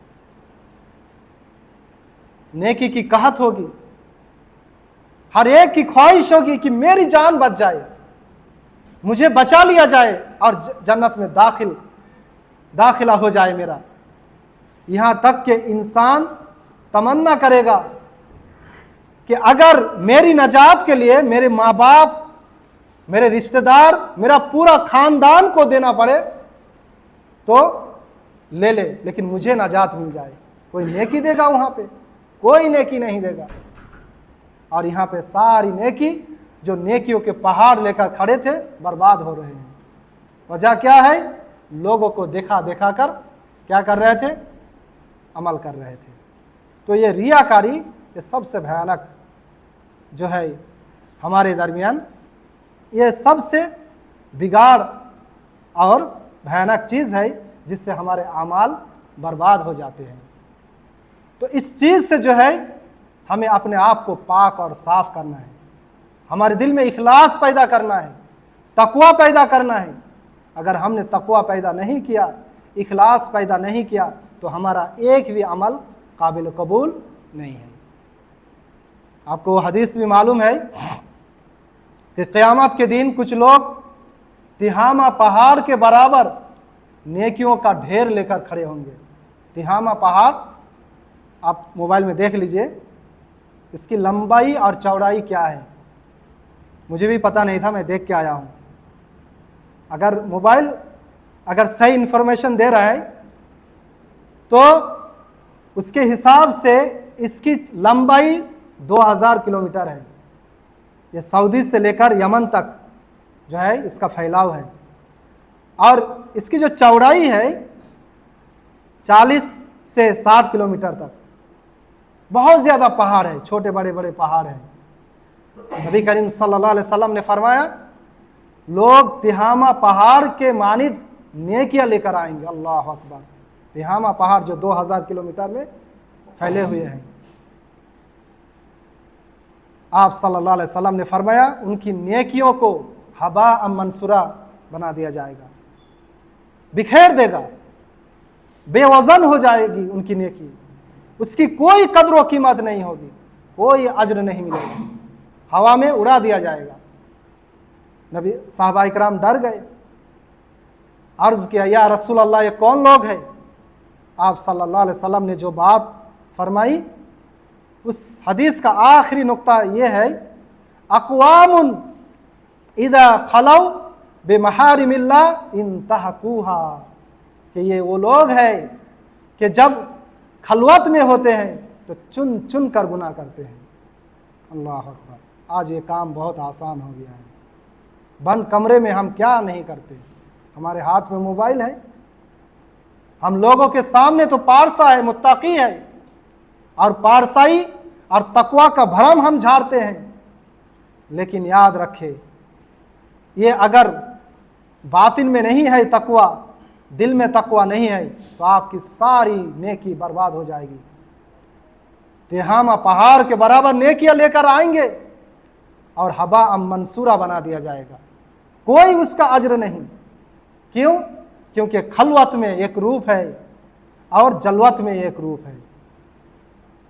नेकी की कहत होगी, हर एक की ख्वाहिश होगी कि मेरी जान बच जाए, मुझे बचा लिया जाए और जन्नत में दाखिला हो जाए मेरा। यहां तक कि इंसान तमन्ना करेगा कि अगर मेरी नजात के लिए मेरे माँ बाप, मेरे रिश्तेदार, मेरा पूरा खानदान को देना पड़े तो ले ले, लेकिन मुझे नजात मिल जाए। कोई नेकी देगा? वहां पे कोई नेकी नहीं देगा। और यहाँ पे सारी नेकी, जो नेकियों के पहाड़ लेकर खड़े थे, बर्बाद हो रहे हैं। वजह क्या है? लोगों को देखा कर क्या कर रहे थे? अमल कर रहे थे। तो ये रियाकारी, ये सबसे भयानक जो है हमारे दरमियान, ये सबसे बिगाड़ और भयानक चीज़ है जिससे हमारे आमाल बर्बाद हो जाते हैं। तो इस चीज़ से जो है हमें अपने आप को पाक और साफ करना है। हमारे दिल में इखलास पैदा करना है, तकवा पैदा करना है। अगर हमने तकवा पैदा नहीं किया, इखलास पैदा नहीं किया, तो हमारा एक भी अमल काबिल कबूल नहीं है। आपको हदीस भी मालूम है कि क़यामत के दिन कुछ लोग तिहामा पहाड़ के बराबर नेकियों का ढेर लेकर खड़े होंगे। तिहामा पहाड़ आप मोबाइल में देख लीजिए, इसकी लंबाई और चौड़ाई क्या है, मुझे भी पता नहीं था, मैं देख के आया हूँ। अगर मोबाइल अगर सही इन्फॉर्मेशन दे रहा है तो उसके हिसाब से इसकी लंबाई 2000 किलोमीटर है। ये सऊदी से लेकर यमन तक जो है इसका फैलाव है, और इसकी जो चौड़ाई है 40 से 60 किलोमीटर तक। बहुत ज़्यादा पहाड़ है, छोटे बड़े बड़े पहाड़ हैं। नबी करीम सल्लल्लाहु अलैहि वसल्लम ने फरमाया, लोग तिहामा पहाड़ के मानिद नेकियां लेकर आएंगे। अल्लाह अकबर। तिहामा पहाड़ जो 2000 किलोमीटर में फैले हुए हैं, आप सल्लल्लाहु अलैहि वसल्लम ने फरमाया उनकी नेकियों को हबा मंसूरा बना दिया जाएगा, बिखेर देगा, बेवजन हो जाएगी उनकी नेकी, उसकी कोई कदर व कीमत नहीं होगी, कोई अज्र नहीं मिलेगा, हवा में उड़ा दिया जाएगा। नबी साहबा इकराम डर गए, अर्ज किया, या रसूल अल्लाह ये कौन लोग हैं? आप सल्लल्लाहु अलैहि वसल्लम ने जो बात फरमाई, उस हदीस का आखिरी नुक्ता ये है, अक़वामुन इदा खलौ बेमहारिमिल्लाह इंतहकूहा, कि ये वो लोग हैं कि जब खलवत में होते हैं तो चुन चुन कर गुनाह करते हैं। अल्लाह अकबर। आज ये काम बहुत आसान हो गया है। बंद कमरे में हम क्या नहीं करते, हमारे हाथ में मोबाइल है, हम लोगों के सामने तो पारसा है, मुत्तकी है, और पारसाई और तकवा का भरम हम झाड़ते हैं। लेकिन याद रखे, ये अगर बातिन में नहीं है तकवा, दिल में तकवा नहीं है, तो आपकी सारी नेकी बर्बाद हो जाएगी। तिहामा पहाड़ के बराबर नेकियां लेकर आएंगे और हबा मंसूरा बना दिया जाएगा, कोई उसका अज्र नहीं। क्यों? क्योंकि खलवत में एक रूप है और जलवत में एक रूप है।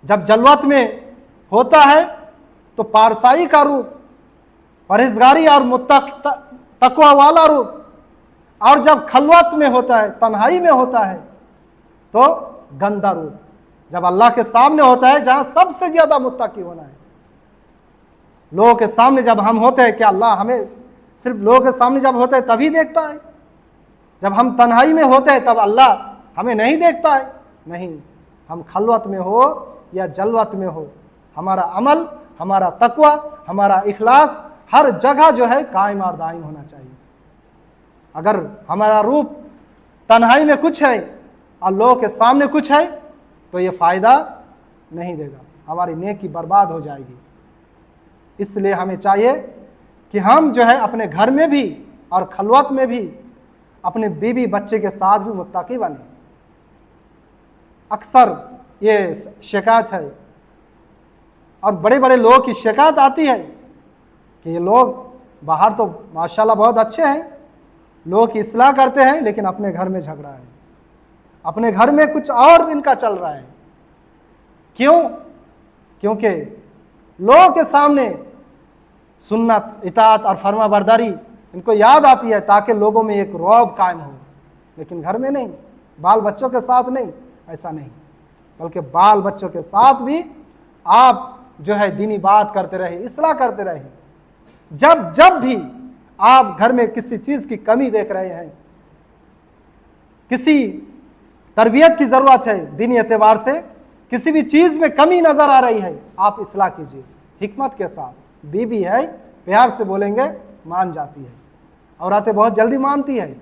जब जलवत में होता है तो पारसाई का रूप, परहेजगारी और तकवा वाला रूप, और जब खलवत में होता है, तन्हाई में होता है, तो गंदा रूप। जब अल्लाह के सामने होता है, जहां सबसे ज्यादा मुत्तकी होना है, लोगों के सामने जब हम होते हैं, क्या अल्लाह हमें सिर्फ लोगों के सामने जब होते हैं तभी देखता है? जब हम तन्हाई में होते हैं तब अल्लाह हमें नहीं देखता है? नहीं, हम खलवत में हो या जलवत में हो, हमारा अमल, हमारा तकवा, हमारा इखलास हर जगह जो है कायम और दायम होना चाहिए। अगर हमारा रूप तन्हाई में कुछ है और लोगों के सामने कुछ है, तो ये फ़ायदा नहीं देगा, हमारी नेकी बर्बाद हो जाएगी। इसलिए हमें चाहिए कि हम जो है अपने घर में भी और खलवत में भी अपने बीवी बच्चे के साथ भी मुत्तकी बने। अक्सर ये शिकायत है, और बड़े बड़े लोगों की शिकायत आती है कि ये लोग बाहर तो माशाल्लाह बहुत अच्छे हैं, लोगों की इस्लाह करते हैं, लेकिन अपने घर में झगड़ा है, अपने घर में कुछ और इनका चल रहा है। क्यों? क्योंकि लोगों के सामने सुन्नत, इताअत और फर्मा बरदारी इनको याद आती है ताकि लोगों में एक रौब कायम हो, लेकिन घर में नहीं, बाल बच्चों के साथ नहीं, ऐसा नहीं, बल्कि बाल बच्चों के साथ भी आप जो है दीनी बात करते रहे, इस्लाह करते रहे। जब जब भी आप घर में किसी चीज़ की कमी देख रहे हैं, किसी तरबियत की ज़रूरत है, दीनी एतबार से किसी भी चीज़ में कमी नज़र आ रही है, आप इस्लाह कीजिए हिकमत के साथ। बीबी है, प्यार से बोलेंगे मान जाती है, औरतें बहुत जल्दी मानती है,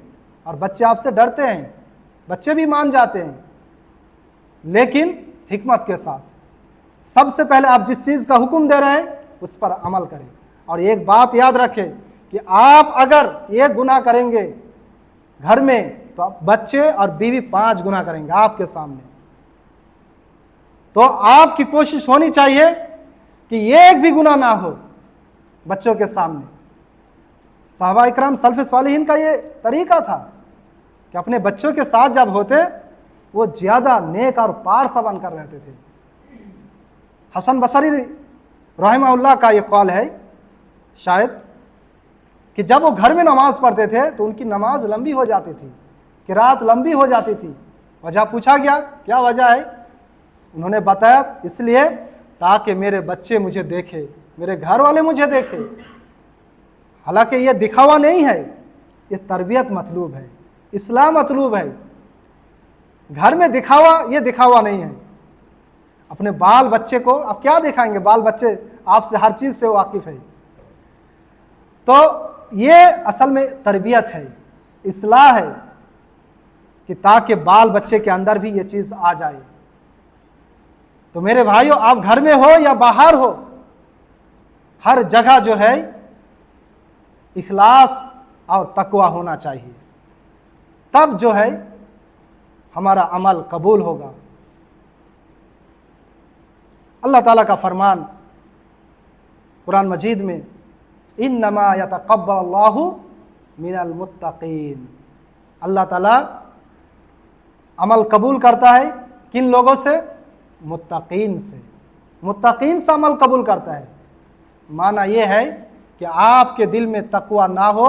और बच्चे आपसे डरते हैं, बच्चे भी मान जाते हैं, लेकिन हिकमत के साथ। सबसे पहले आप जिस चीज़ का हुक्म दे रहे हैं उस पर अमल करें। और एक बात याद रखें कि आप अगर एक गुनाह करेंगे घर में, तो बच्चे और बीवी 5 गुनाह करेंगे आपके सामने। तो आपकी कोशिश होनी चाहिए कि एक भी गुनाह ना हो, بچوں کے سامنے. صحابہ اکرام سلف صالحین کا یہ طریقہ تھا کہ اپنے بچوں کے ساتھ جب ہوتے وہ زیادہ نیک اور پارسا بن کر رہتے تھے. حسن بصری رحمہ اللہ کا یہ قول ہے شاید کہ جب وہ گھر میں نماز پڑھتے تھے تو ان کی نماز لمبی ہو جاتی تھی، قرات لمبی ہو جاتی تھی. وجہ پوچھا گیا کیا وجہ ہے؟ انہوں نے بتایا اس لیے تاکہ میرے بچے مجھے دیکھے، میرے گھر والے مجھے دیکھے. حالانکہ یہ دکھاوا نہیں ہے، یہ تربیت مطلوب ہے، اصلاح مطلوب ہے. گھر میں دکھاوا یہ دکھاوا نہیں ہے. اپنے بال بچے کو آپ کیا دکھائیں گے؟ بال بچے آپ سے ہر چیز سے واقف ہے. تو یہ اصل میں تربیت ہے، اصلاح ہے کہ تاکہ بال بچے کے اندر بھی یہ چیز آ جائے. تو میرے بھائیوں، آپ گھر میں ہو یا باہر ہو، ہر جگہ جو ہے اخلاص اور تقوی ہونا چاہیے. تب جو ہے ہمارا عمل قبول ہوگا. اللہ تعالیٰ کا فرمان قرآن مجید میں انما یتقبل اللہ من المتقین، اللہ تعالیٰ عمل قبول کرتا ہے کن لوگوں سے؟ متقین سے. متقین سے عمل قبول کرتا ہے. معنی یہ ہے کہ آپ کے دل میں تقوی نہ ہو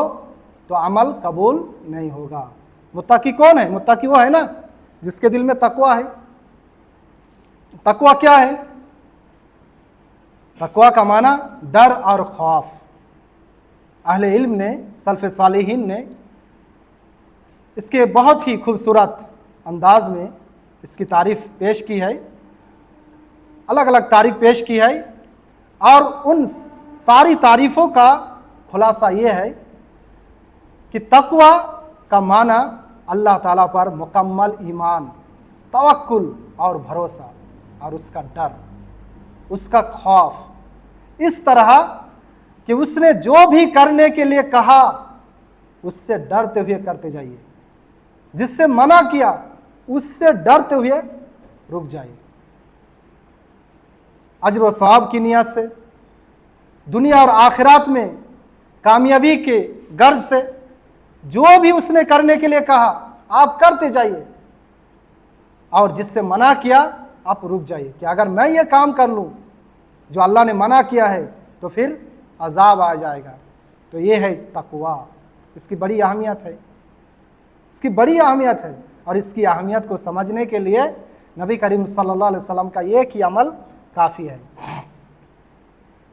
تو عمل قبول نہیں ہوگا. متقی کون ہے؟ متقی وہ ہے نا جس کے دل میں تقوی ہے. تقوی کیا ہے؟ تقوی کا معنی ڈر اور خوف. اہل علم نے، سلف صالحین نے اس کے بہت ہی خوبصورت انداز میں اس کی تعریف پیش کی ہے، الگ الگ تعریف پیش کی ہے. اور ان ساری تعریفوں کا خلاصہ یہ ہے کہ تقوی کا معنی اللہ تعالیٰ پر مکمل ایمان، توکل اور بھروسہ، اور اس کا ڈر، اس کا خوف، اس طرح کہ اس نے جو بھی کرنے کے لیے کہا اس سے ڈرتے ہوئے کرتے جائیے، جس سے منع کیا اس سے ڈرتے ہوئے رک جائیے. اجر و ثواب کی نیت سے، دنیا اور آخرات میں کامیابی کے غرض سے جو بھی اس نے کرنے کے لیے کہا آپ کرتے جائیے، اور جس سے منع کیا آپ رک جائیے کہ اگر میں یہ کام کر لوں جو اللہ نے منع کیا ہے تو پھر عذاب آ جائے گا. تو یہ ہے تقوی. اس کی بڑی اہمیت ہے، اس کی بڑی اہمیت ہے. اور اس کی اہمیت کو سمجھنے کے لیے نبی کریم صلی اللہ علیہ وسلم کا ایک ہی عمل کافی ہے.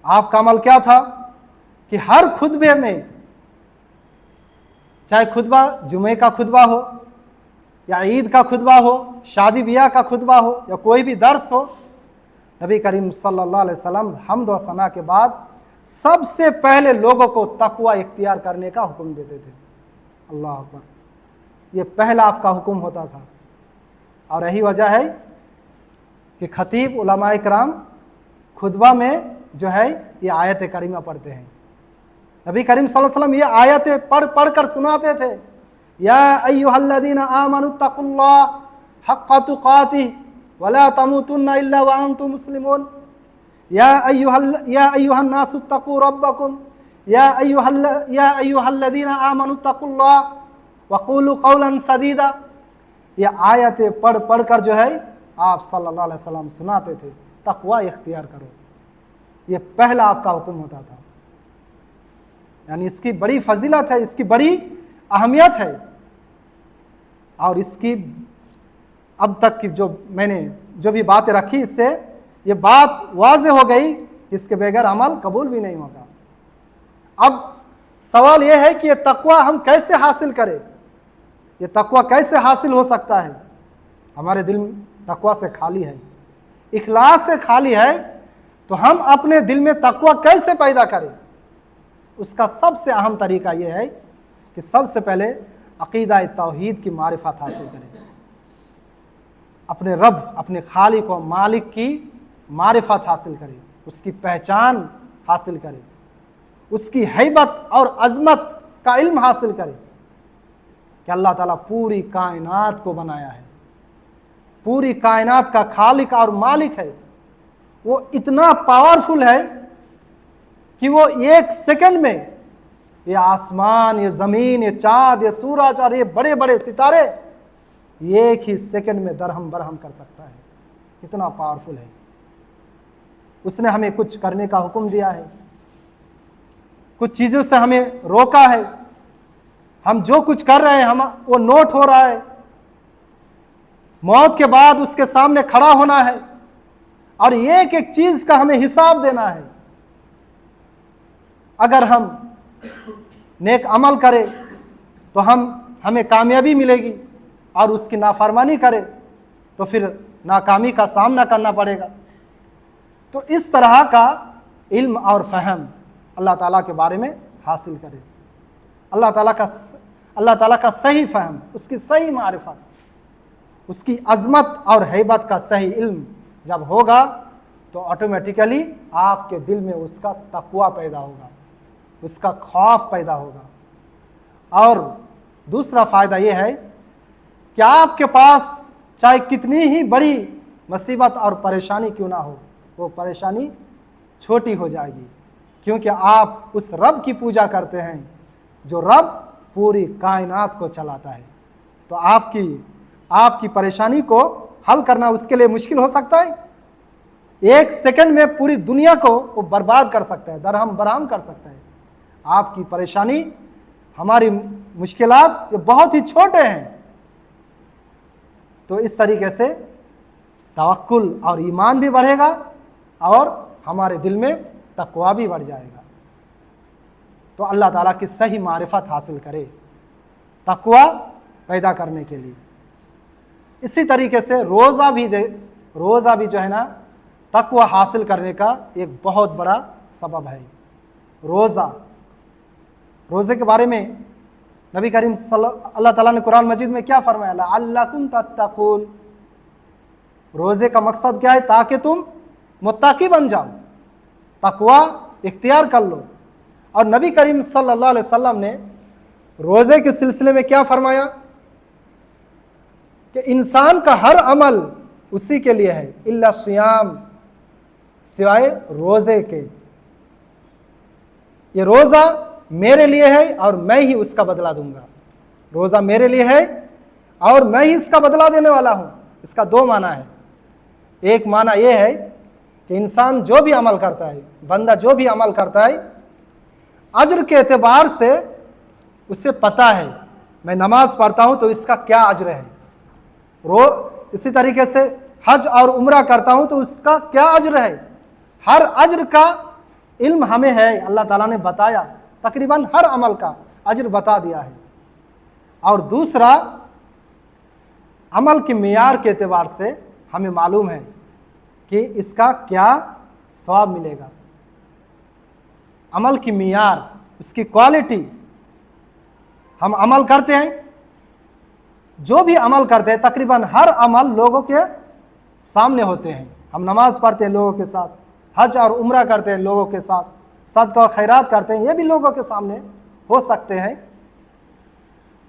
آپ کا عمل کیا تھا کہ ہر خطبے میں، چاہے خطبہ جمعے کا خطبہ ہو یا عید کا خطبہ ہو، شادی بیاہ کا خطبہ ہو یا کوئی بھی درس ہو، نبی کریم صلی اللہ علیہ وسلم حمد و ثنا کے بعد سب سے پہلے لوگوں کو تقوی اختیار کرنے کا حکم دیتے تھے. اللہ اکبر. یہ پہلا آپ کا حکم ہوتا تھا. اور یہی وجہ ہے کہ خطیب علماء کرام خطبہ میں جو ہے یہ آیت کریمہ پڑھتے ہیں. نبی کریم صلی اللہ علیہ وسلم یہ آیتیں پڑھ کر سناتے تھے. یا ایھا الذین آمنوا اتقوا اللہ حق تقاتہ ولا تموتن الا وانتم مسلمون. یا ایھا الناس اتقوا ربکم یا ایھا الذین آمنوا اتقوا اللہ وقولوا قولا سدیدا. یہ آیتیں پڑھ کر جو ہے آپ صلی اللہ علیہ وسلم سناتے تھے تقوی اختیار کرو. یہ پہلا آپ کا حکم ہوتا تھا. یعنی اس کی بڑی فضیلت ہے، اس کی بڑی اہمیت ہے. اور اس کی اب تک کی جو میں نے جو بھی باتیں رکھی اس سے یہ بات واضح ہو گئی کہ اس کے بغیر عمل قبول بھی نہیں ہوگا. اب سوال یہ ہے کہ یہ تقوی ہم کیسے حاصل کریں؟ یہ تقوی کیسے حاصل ہو سکتا ہے؟ ہمارے دل تقوی سے خالی ہے، اخلاص سے خالی ہے. تو ہم اپنے دل میں تقوی کیسے پیدا کریں؟ اس کا سب سے اہم طریقہ یہ ہے کہ سب سے پہلے عقیدہ توحید کی معرفت حاصل کریں. اپنے رب، اپنے خالق و مالک کی معرفت حاصل کریں، اس کی پہچان حاصل کریں، اس کی ہیبت اور عظمت کا علم حاصل کریں کہ اللہ تعالیٰ پوری کائنات کو بنایا ہے، پوری کائنات کا خالق اور مالک ہے. وہ اتنا پاورفل ہے कि वो एक सेकंड में ये आसमान, ये ज़मीन, ये चाँद, ये सूरज और ये बड़े बड़े सितारे एक ही सेकंड में दरहम बरहम कर सकता है। कितना पावरफुल है। उसने हमें कुछ करने का हुक्म दिया है, कुछ चीज़ों से हमें रोका है। हम जो कुछ कर रहे हैं हम वो नोट हो रहा है। मौत के बाद उसके सामने खड़ा होना है और एक एक चीज का हमें हिसाब देना है। अगर हम नेक अमल करें तो हमें कामयाबी मिलेगी और उसकी नाफरमानी करें तो फिर नाकामी का सामना करना पड़ेगा। तो इस तरह का इल्म और फहम अल्लाह ताला के बारे में हासिल करें। अल्लाह ताला का सही फहम, उसकी सही मारिफत, उसकी अज़मत और हैबत का सही इल्म जब होगा तो ऑटोमेटिकली आपके दिल में उसका तक़वा पैदा होगा, उसका खौफ पैदा होगा। और दूसरा फ़ायदा ये है कि आपके पास चाहे कितनी ही बड़ी मुसीबत और परेशानी क्यों ना हो, वो परेशानी छोटी हो जाएगी, क्योंकि आप उस रब की पूजा करते हैं जो रब पूरी कायनात को चलाता है। तो आपकी परेशानी को हल करना उसके लिए मुश्किल हो सकता है। एक सेकंड में पूरी दुनिया को वो बर्बाद कर सकता है, दरहम बरहम कर सकता है। आपकी परेशानी, हमारी मुश्किलात ये बहुत ही छोटे हैं। तो इस तरीके से तवक्कुल और ईमान भी बढ़ेगा और हमारे दिल में तक़वा भी बढ़ जाएगा। तो अल्लाह ताला की सही मारिफत हासिल करे तक़वा पैदा करने के लिए। इसी तरीके से रोज़ा भी जो है ना तक़वा हासिल करने का एक बहुत बड़ा सबब है। रोज़े के बारे में नबी करीम अल्लाह ताला ने कुरान मजीद में क्या फरमाया, लअल्लकुम तत्तकून। रोज़े का मकसद क्या है? ताकि तुम मुत्तकी बन जाओ, तक़वा इख्तियार कर लो। और नबी करीम सल्लल्लाहु अलैहि वसल्लम ने रोज़े के सिलसिले में क्या फरमाया कि इंसान का हर अमल उसी के लिए है, इल्ला सियाम, सिवाय रोज़े के। ये रोज़ा मेरे लिए है और मैं ही उसका बदला दूंगा। रोज़ा मेरे लिए है और मैं ही इसका बदला देने वाला हूँ। इसका दो माना है। एक माना यह है कि इंसान जो भी अमल करता है, बंदा जो भी अमल करता है, अज्र के एतबार से उसे पता है मैं नमाज पढ़ता हूँ तो इसका क्या अज्र है। इसी तरीके से हज और उम्रा करता हूँ तो उसका क्या अज्र है। हर अज्र का इल्म हमें है, अल्लाह ताला ने बताया, तकरीबन हर अमल का अज्र बता दिया है। और दूसरा, अमल के मियार के एतबार से हमें मालूम है कि इसका क्या सवाब मिलेगा। अमल की मियार, उसकी क्वालिटी, हम अमल करते हैं, जो भी अमल करते हैं तकरीबन हर अमल लोगों के सामने होते हैं। हम नमाज पढ़ते हैं लोगों के साथ, हज और उम्रा करते हैं लोगों के साथ, सदका और खैरात करते हैं, ये भी लोगों के सामने हो सकते हैं।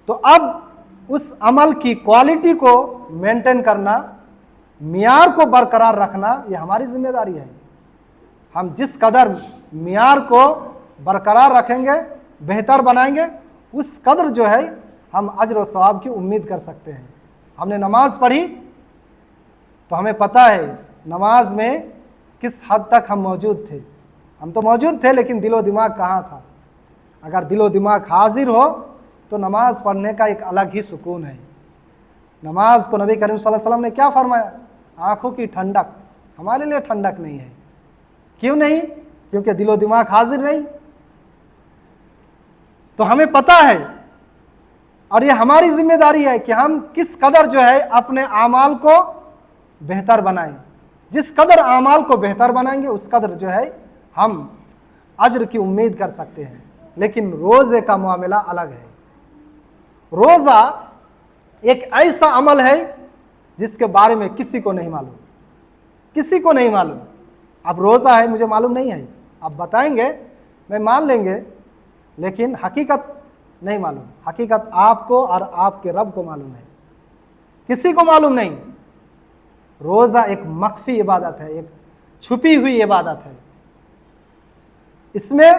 तो अब उस अमल की क्वालिटी को मेंटेन करना, मियार को बरकरार रखना, ये हमारी जिम्मेदारी है। हम जिस कदर मियार को बरकरार रखेंगे, बेहतर बनाएंगे, उस कदर जो है हम अज्र और सवाब की उम्मीद कर सकते हैं। हमने नमाज पढ़ी तो हमें पता है नमाज में किस हद तक हम मौजूद थे। हम तो मौजूद थे लेकिन दिलो दिमाग कहाँ था। अगर दिलो दिमाग हाजिर हो तो नमाज पढ़ने का एक अलग ही सुकून है। नमाज को नबी करीम सल्लल्लाहु अलैहि वसल्लम ने क्या फरमाया? आँखों की ठंडक। हमारे लिए ठंडक नहीं है। क्यों नहीं? क्योंकि दिलो दिमाग हाजिर नहीं। तो हमें पता है और ये हमारी जिम्मेदारी है कि हम किस कदर जो है अपने आमाल को बेहतर बनाएं। जिस कदर आमाल को बेहतर बनाएंगे उस कदर जो है हम अज्र की उम्मीद कर सकते हैं। लेकिन रोज़े का मामला अलग है। रोज़ा एक ऐसा अमल है जिसके बारे में किसी को नहीं मालूम, किसी को नहीं मालूम। अब रोज़ा है, मुझे मालूम नहीं है, आप बताएंगे मैं मान लेंगे, लेकिन हकीकत नहीं मालूम। हकीकत आपको और आपके रब को मालूम है, किसी को मालूम नहीं। रोज़ा एक मख्फी इबादत है, एक छुपी हुई इबादत है। इसमें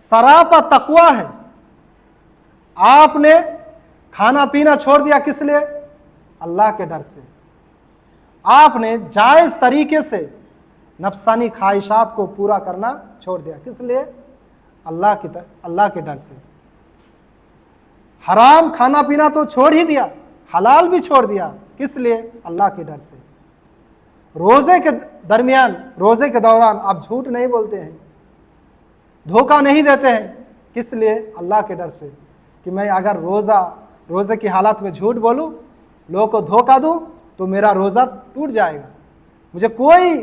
सरापा तकवा है। आपने खाना पीना छोड़ दिया, किस लिए? अल्लाह के डर से। आपने जायज़ तरीके से नफसानी ख्वाहिशात को पूरा करना छोड़ दिया, किस लिए? अल्लाह के डर से। हराम खाना पीना तो छोड़ ही दिया, हलाल भी छोड़ दिया, किस लिए? अल्लाह के डर से। रोज़े के दरमियान, रोज़े के दौरान आप झूठ नहीं बोलते हैं, धोखा नहीं देते हैं, किस लिए? अल्लाह के डर से कि मैं अगर रोज़े की हालत में झूठ बोलूं, लोगों को धोखा दूं, तो मेरा रोज़ा टूट जाएगा, मुझे कोई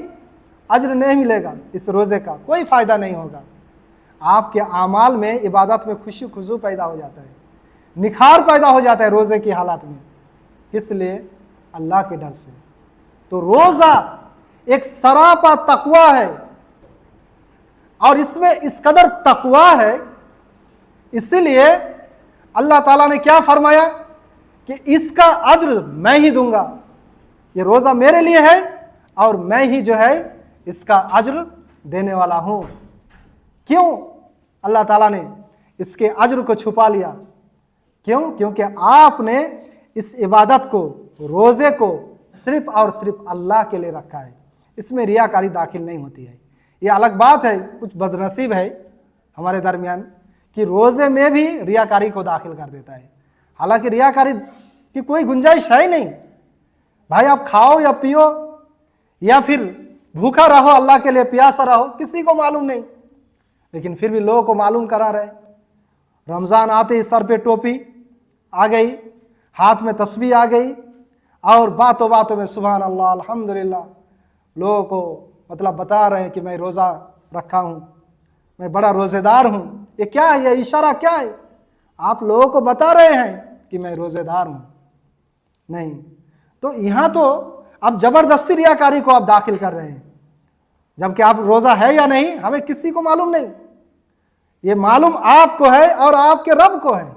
अज्र नहीं मिलेगा, इस रोज़े का कोई फ़ायदा नहीं होगा। आपके आमाल में, इबादत में खुशी खुशू पैदा हो जाता है, निखार पैदा हो जाता है रोज़े की हालत में, किस लिए? अल्लाह के डर से। तो रोज़ा एक सरापा तकवा है, और इसमें इस कदर तकवा है, इसीलिए अल्लाह ताला ने क्या फरमाया कि इसका अज्र मैं ही दूंगा, ये रोज़ा मेरे लिए है और मैं ही जो है इसका अज्र देने वाला हूँ। क्यों अल्लाह ताला ने इसके अज्र को छुपा लिया? क्यों? क्योंकि आपने इस इबादत को, रोज़े को सिर्फ और सिर्फ अल्लाह के लिए रखा है, इसमें रियाकारी दाखिल नहीं होती है। ये अलग बात है, कुछ बदनसीब है हमारे दरमियान कि रोज़े में भी रियाकारी को दाखिल कर देता है, हालांकि रियाकारी की कोई गुंजाइश है ही नहीं। भाई आप खाओ या पियो या फिर भूखा रहो, अल्लाह के लिए प्यासा रहो, किसी को मालूम नहीं, लेकिन फिर भी लोगों को मालूम करा रहे। रमज़ान आते ही सर पे टोपी आ गई, हाथ में तस्बीह आ गई, और बातों बातों में सुभान अल्लाह अल्हम्दुलिल्लाह लोगों को मतलब बता रहे हैं कि मैं रोज़ा रखा हूँ, मैं बड़ा रोज़ेदार हूँ। ये क्या है? ये इशारा क्या है? आप लोगों को बता रहे हैं कि मैं रोज़ेदार हूँ? नहीं। तो यहाँ तो अब ज़बरदस्ती रियाकारी को आप दाखिल कर रहे हैं, जबकि आप रोज़ा है या नहीं हमें किसी को मालूम नहीं, ये मालूम आपको है और आपके रब को है।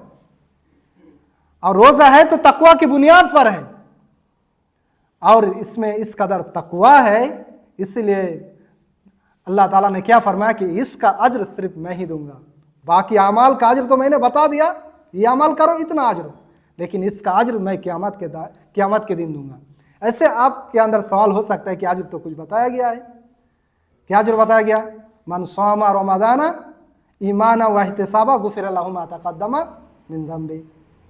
और रोज़ा है तो तकवा की बुनियाद पर है, और इसमें इस कदर तकवा है, इसलिए अल्लाह ताला ने क्या फरमाया कि इसका अज्र सिर्फ मैं ही दूंगा। बाकी अमाल का अज्र तो मैंने बता दिया, ये अमल करो इतना अज्र, लेकिन इसका अज्र मैं क़यामत के दिन दूंगा। ऐसे आपके अंदर सवाल हो सकता है कि अज्र तो कुछ बताया गया है, क्या अज्र बताया गया? मन सोमा रमज़ाना ईमाना व इहतिसाबा गुफ़िर लहु मा तक़द्दमा मिन ज़ंबी,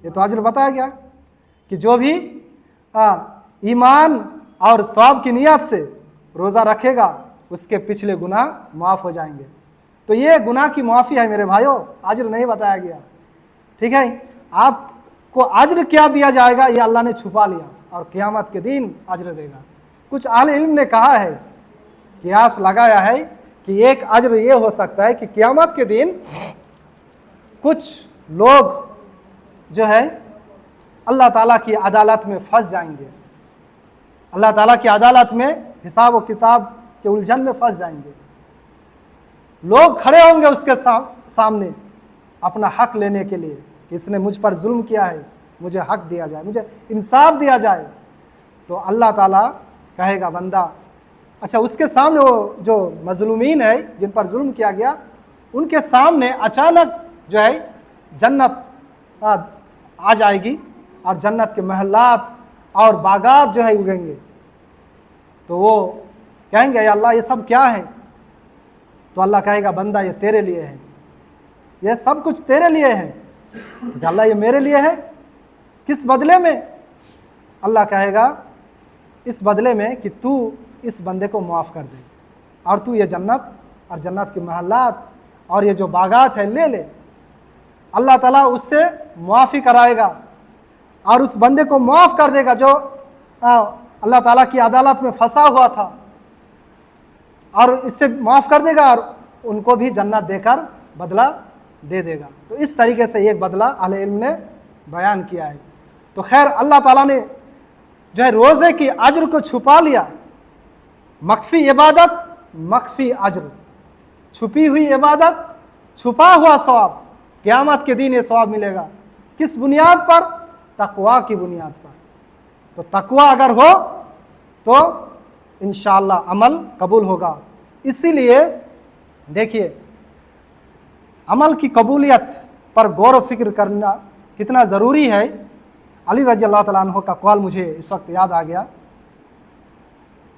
ये तो अज्र बताया गया कि जो भी ईमान और सवाब की नियत से रोज़ा रखेगा उसके पिछले गुनाह माफ़ हो जाएंगे। तो ये गुनाह की माफ़ी है मेरे भाइयों, अज्र नहीं बताया गया। ठीक है, आपको अज्र क्या दिया जाएगा ये अल्लाह ने छुपा लिया, और क़यामत के दिन अज्र देगा। कुछ अहले इल्म ने कहा है, क़यास लगाया है कि एक अज्र ये हो सकता है कि क़यामत के दिन कुछ लोग जो है अल्लाह ताला की अदालत में फंस जाएंगे, अल्लाह ताला की अदालत में हिसाब व किताब के उलझन में फंस जाएंगे। लोग खड़े होंगे उसके सामने अपना हक लेने के लिए, इसने मुझ पर जुल्म किया है, मुझे हक दिया जाए, मुझे इंसाफ दिया जाए। तो अल्लाह ताला कहेगा बंदा, अच्छा उसके सामने वो जो मजलूमीन है जिन पर जुल्म किया गया, उनके सामने अचानक जो है जन्नत आ जाएगी, और जन्नत के महलात और बागात जो है उगेंगे। तो वो कहेंगे या अल्लाह ये सब क्या है? तो अल्लाह कहेगा बंदा ये तेरे लिए है, ये सब कुछ तेरे लिए है। तो अल्लाह ये मेरे लिए है, किस बदले में? अल्लाह कहेगा इस बदले में कि तू इस बंदे को माफ़ कर दे, और तू ये जन्नत और जन्नत के महलात और ये जो बागात है ले ले। अल्लाह ताला उससे मुआफ़ी कराएगा और उस बंदे को माफ़ कर देगा जो अल्लाह ताला की अदालत में फंसा हुआ था, और इससे माफ़ कर देगा और उनको भी जन्नत देकर बदला दे देगा। तो इस तरीके से एक बदला अहले इल्म ने बयान किया है। तो खैर अल्लाह ताला ने जो है रोज़े की अज्र को छुपा लिया। मख्फी इबादत, मख्फी अज्र, छुपी हुई इबादत, छुपा हुआ सवाब, क़यामत के दिन ये सवाब मिलेगा। किस बुनियाद पर? तकवा की बुनियाद पर। तो तकवा अगर हो तो इंशाअल्लाह अमल कबूल होगा। इसीलिए देखिए अमल की कबूलियत पर गौर व फिक्र करना कितना ज़रूरी है। अली रज़ी अल्लाह तआला अन्हु का कौल मुझे इस वक्त याद आ गया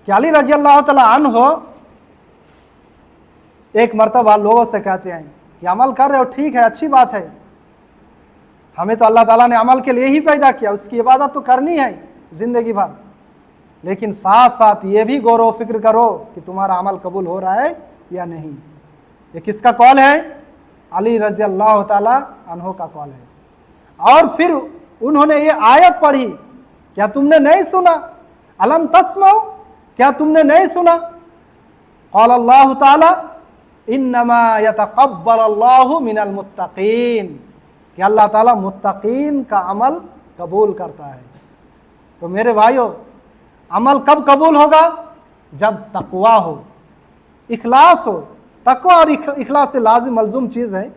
कि अली रज़ी अल्लाह तआला अन्हु एक मरतबा लोगों से कहते हैं कि अमल कर रहे हो, ठीक है, अच्छी बात है, हमें तो अल्लाह ताला ने अमल के लिए ही पैदा किया, उसकी इबादत तो करनी है ज़िंदगी भर, लेकिन साथ साथ ये भी गौर व फिक्र करो कि तुम्हारा अमल कबूल हो रहा है या नहीं। ये किसका कौल है? अली रज़ी अल्लाह ताला अन्हु का कौल है। और फिर उन्होंने ये आयत पढ़ी, क्या तुमने नहीं सुना? अलम तस्मऊ, क्या तुमने नहीं सुना? क़ाल अल्लाह ताला इन्नमा यतक़ब्बल अल्लाहु मिनल मुत्तक़ीन, कि अल्लाह ताला मुत्तक़ीन का अमल कबूल करता है। तो मेरे भाइयों, अमल कब कबूल होगा? जब तक़वा हो, इखलास हो। तक़वा और इखलास से लाजिम मलजूम चीज़ है।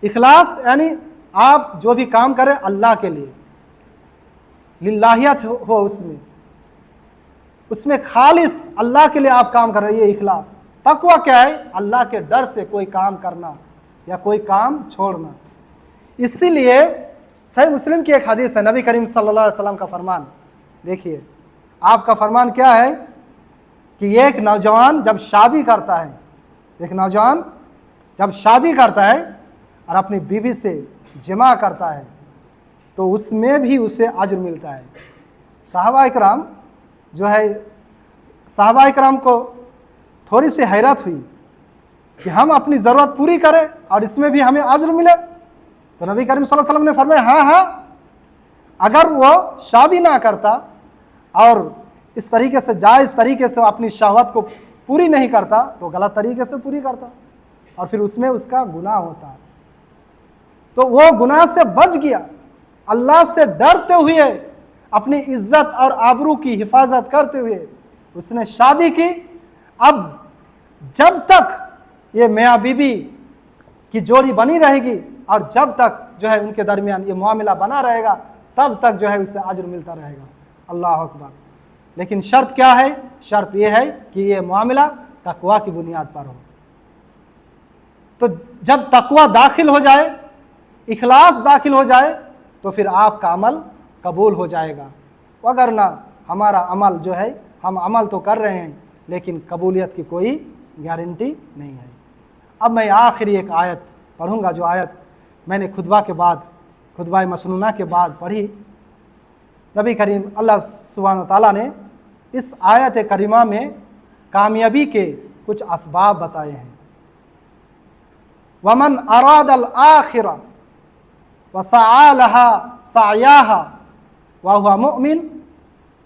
इखलास यानी आप जो भी काम करें अल्लाह के लिए, लिल्लाहियत हो, उसमें खालिस अल्लाह के लिए आप काम कर रहे हैं, ये इखलास। तक़वा क्या है? अल्लाह के डर से कोई काम करना या कोई काम छोड़ना। इसीलिए सही मुस्लिम की एक हदीस है, नबी करीम सल्लल्लाहु अलैहि वसल्लम का फरमान देखिए। आपका फरमान क्या है कि एक नौजवान जब शादी करता है, एक नौजवान जब शादी करता है और अपनी बीवी से जिमा करता है तो उसमें भी उसे अज्र मिलता है। सहाबा इकराम जो है, सहाबा इकराम को थोड़ी सी हैरत हुई कि हम अपनी ज़रूरत पूरी करें और इसमें भी हमें अज्र मिले। तो नबी करीम सल्लल्लाहु अलैहि वसल्लम ने फरमाया, हाँ, अगर वो शादी ना करता और इस तरीके से जायज़ तरीके से अपनी शहवत को पूरी नहीं करता तो गलत तरीके से पूरी करता और फिर उसमें उसका गुनाह होता। तो वो गुनाह से बच गया, अल्लाह से डरते हुए, अपनी इज्जत और आबरू की हिफाजत करते हुए उसने शादी की। अब जब तक ये मियाँ बीबी की जोड़ी बनी रहेगी और जब तक जो है उनके दरमियान ये मामला बना रहेगा, तब तक जो है उससे अज्र मिलता रहेगा। अल्लाह अकबर। लेकिन शर्त क्या है? शर्त ये है कि ये मामला तकवा की बुनियाद पर हो। तो जब तकवा दाखिल हो जाए, इखलास दाखिल हो जाए, तो फिर आपका अमल कबूल हो जाएगा। अगर ना हमारा अमल जो है, हम अमल तो कर रहे हैं लेकिन कबूलियत की कोई गारंटी नहीं है। अब मैं आखिरी एक आयत पढ़ूंगा, जो आयत मैंने खुतबा के बाद, खुतबा मसनूना के बाद पढ़ी। नबी करीम अल्लाह सुब्हानहू तआला ने इस आयत करीमा में कामयाबी के कुछ असबाब बताए हैं। वमन अरादल आखिरा व सआ लहा सअयाहा व हुवा मुमिन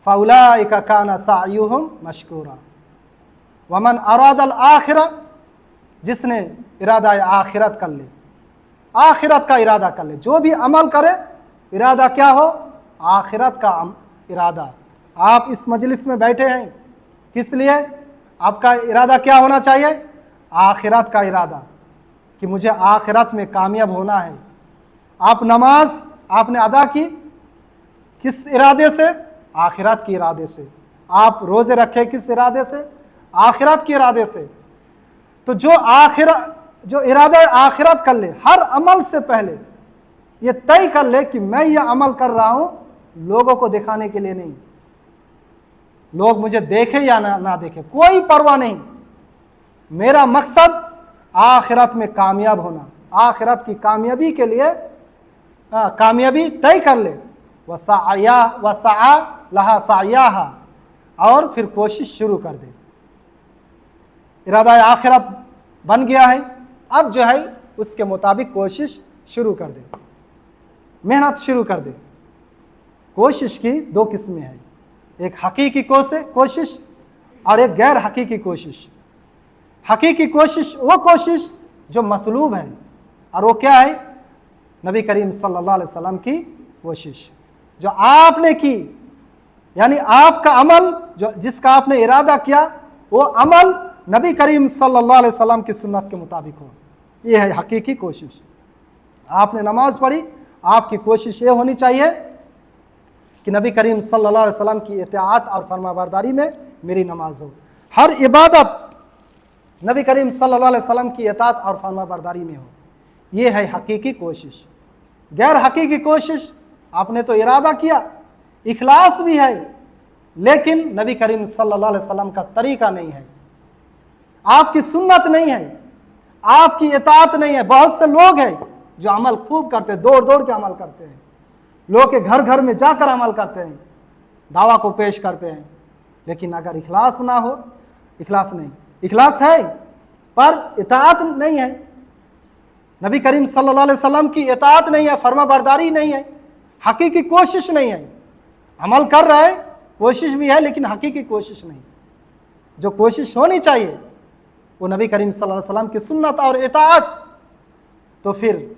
फउलाइका काना सअयुहुम मशकूरा। वमन अरादल आखिरा, जिसने इरादा आखिरत कर ले, आखिरत का इरादा कर ले, जो भी अमल करे इरादा क्या हो? आखिरत का इरादा। आप इस मजलिस में बैठे हैं किस लिए? आपका इरादा क्या होना चाहिए? आखिरत का इरादा, कि मुझे आखिरत में कामयाब होना है। आप नमाज आपने अदा की किस इरादे से? आखिरत के इरादे से। आप रोज़े रखे किस इरादे से? आखिरत के इरादे से। तो जो इरादा आखिरत कर ले, हर अमल से पहले ये तय कर ले कि मैं ये अमल कर रहा हूँ लोगों को दिखाने के लिए नहीं, लोग मुझे देखे या ना देखे, कोई परवाह नहीं। मेरा मकसद आखिरत में कामयाब होना, आखिरत की कामयाबी के लिए कामयाबी तय कर ले। वसआ लहा सअयाहा, और फिर कोशिश शुरू कर दे। इरादा आखिरत बन गया है, अब जो है उसके मुताबिक कोशिश शुरू कर दे, मेहनत शुरू कर दे। कोशिश की दो किस्में हैं, एक हकीकी कोशिश और एक गैर हकीकी कोशिश। हकीकी कोशिश वो कोशिश जो मतलूब है, और वो क्या है? नबी करीम सल्लल्लाहु अलैहि वसल्लम की कोशिश जो आपने की, यानी आपका अमल जो जिसका आपने इरादा किया वो अमल नबी करीम सल्लल्लाहु अलैहि वसल्लम की सुन्नत के मुताबिक हो। ये है हकीकी कोशिश। आपने नमाज पढ़ी, आपकी कोशिश ये होनी चाहिए कि नबी करीम सल्लल्लाहु अलैहि वसल्लम की इत्तेआत और फरमाबरदारी में मेरी नमाज हो। हर इबादत नबी करीम सल्लल्लाहु अलैहि वसल्लम की इताअत और फरमाबरदारी में हो। ये है हकीकी कोशिश। गैर हकीकी कोशिश, आपने तो इरादा किया, इखलास भी है, लेकिन नबी करीम सल्लल्लाहु अलैहि वसल्लम का तरीका नहीं है, आपकी सुन्नत नहीं है, आपकी इताअत नहीं है। बहुत से लोग हैं जो अमल खूब करते हैं, दौड़ दौड़ के अमल करते हैं, लोग के घर घर में जाकर अमल करते हैं, दावा को पेश करते हैं, लेकिन अगर इखलास ना हो, इखलास नहीं, इखलास है पर इताअत नहीं है, नबी करीम सल्लल्लाहु अलैहि वसल्लम की इताअत नहीं है, फरमाबरदारी नहीं है, हकीकी कोशिश नहीं है। अमल कर रहा है, कोशिश भी है, लेकिन हकीकी कोशिश नहीं। जो कोशिश होनी चाहिए वो नबी करीम सल्लल्लाहु अलैहि वसल्लम की सुन्नत और इताअत, तो फिर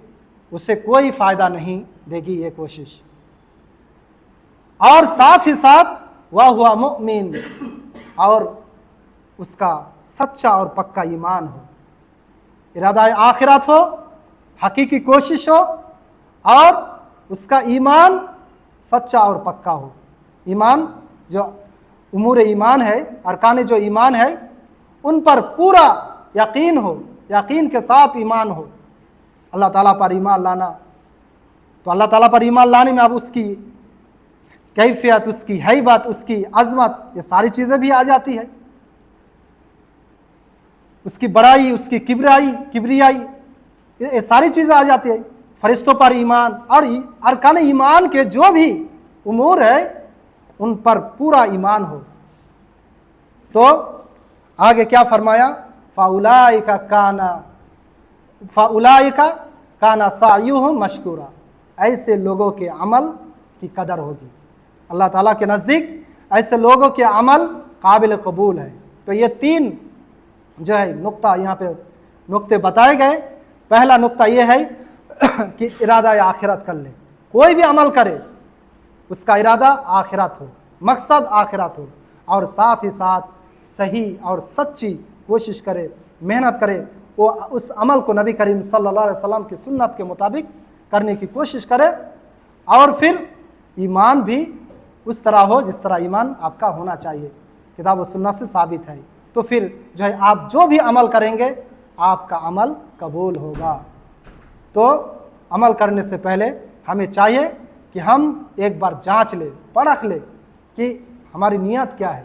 उसे कोई फ़ायदा नहीं देगी ये कोशिश। और साथ ही साथ वह हुआ मुमिन, और उसका सच्चा और पक्का ईमान हो, इरादा आखिरत हो, हकीकी कोशिश हो, और उसका ईमान सच्चा और पक्का हो। ईमान जो उमूर ईमान है, अरकान जो ईमान है, उन पर पूरा यकीन हो, यकीन के साथ ईमान हो। अल्लाह ताला पर ईमान लाना, तो अल्लाह ताला पर ईमान लाने में अब उसकी कैफियत, उसकी हैबत, उसकी अजमत, ये सारी चीज़ें भी आ जाती है, उसकी बड़ाई, उसकी किबरियाई, ये सारी चीज़ें आ जाती है। फरिश्तों पर ईमान और अरकान ईमान के जो भी उमूर है उन पर पूरा ईमान हो। तो आगे क्या फरमाया, फ़उलाइका काना सायुहुम मशकूरा, ऐसे लोगों के अमल की कदर होगी अल्लाह ताला के नज़दीक, ऐसे लोगों के अमल काबिल कबूल है। तो ये तीन जो है नुक्ता यहाँ पे नुक्ते बताए गए। पहला नुक्ता ये है कि इरादा आखिरत कर ले, कोई भी अमल करे उसका इरादा आखिरत हो, मकसद आखिरत हो, और साथ ही साथ सही और सच्ची कोशिश करे, मेहनत करे, वो उस अमल को नबी करीम सल्लल्लाहु अलैहि वसल्लम की सुन्नत के मुताबिक करने की कोशिश करे, और फिर ईमान भी उस तरह हो जिस तरह ईमान आपका होना चाहिए, किताब और सुन्नत से साबित है। तो फिर जो है आप जो भी अमल करेंगे आपका अमल कबूल होगा। तो अमल करने से पहले हमें चाहिए कि हम एक बार जांच ले, परख ले कि हमारी नीयत क्या है,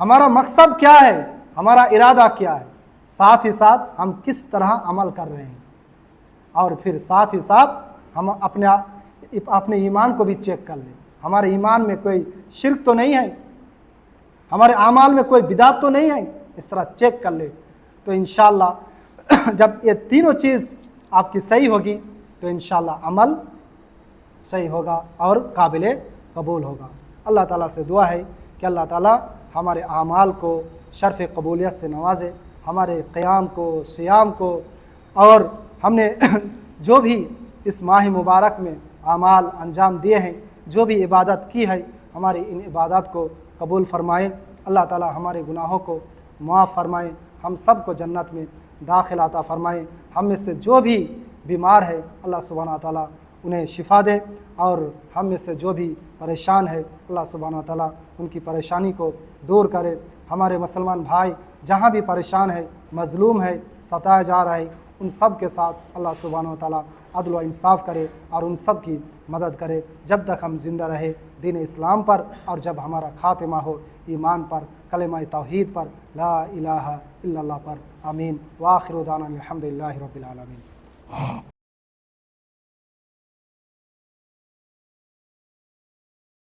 हमारा मकसद क्या है, हमारा इरादा क्या है, साथ ही साथ हम किस तरह अमल कर रहे हैं, और फिर साथ ही साथ हम अपने ईमान को भी चेक कर लें, हमारे ईमान में कोई शिर्क तो नहीं है, हमारे आमाल में कोई बिदात तो नहीं है, इस तरह चेक कर ले। तो इंशाअल्लाह जब ये तीनों चीज़ आपकी सही होगी तो इंशाअल्लाह अमल सही होगा और काबिल कबूल होगा। अल्लाह ताला से दुआ है कि अल्लाह ताला हमारे आमाल को शर्फ़ कबूलियत से नवाजे, हमारे क़याम को, सियाम को, और हमने जो भी इस माह मुबारक में आमाल अंजाम दिए हैं, जो भी इबादत की है, हमारी इन इबादत को कबूल फ़रमाएँ। अल्लाह ताला हमारे गुनाहों को माफ़ फ़रमाएँ, हम सब को जन्नत में दाखिल अता फ़रमाएँ। हम में से जो भी बीमार है अल्लाह सुब्हानहू ताला उन्हें शिफ़ा दे, और हम में से जो भी परेशान है अल्लाह सुब्हानहू ताला उनकी परेशानी को दूर करे। हमारे मुसलमान भाई जहाँ भी परेशान है, मज़लूम है, सताया जा रहा है, उन सब के साथ अल्लाह सुब्हानहू ताला अदल व इंसाफ़ करे और उन सब की मदद करे जब तक हम ज़िंदा रहे दीन इस्लाम पर, और जब हमारा ख़ात्मा हो ईमान पर, कलिमा तौहीद पर, ला इलाहा इल्लल्लाह पर। आमीन। व आखिरु दाना अल्हम्दुलिल्लाहि रब्बिल आलमीन।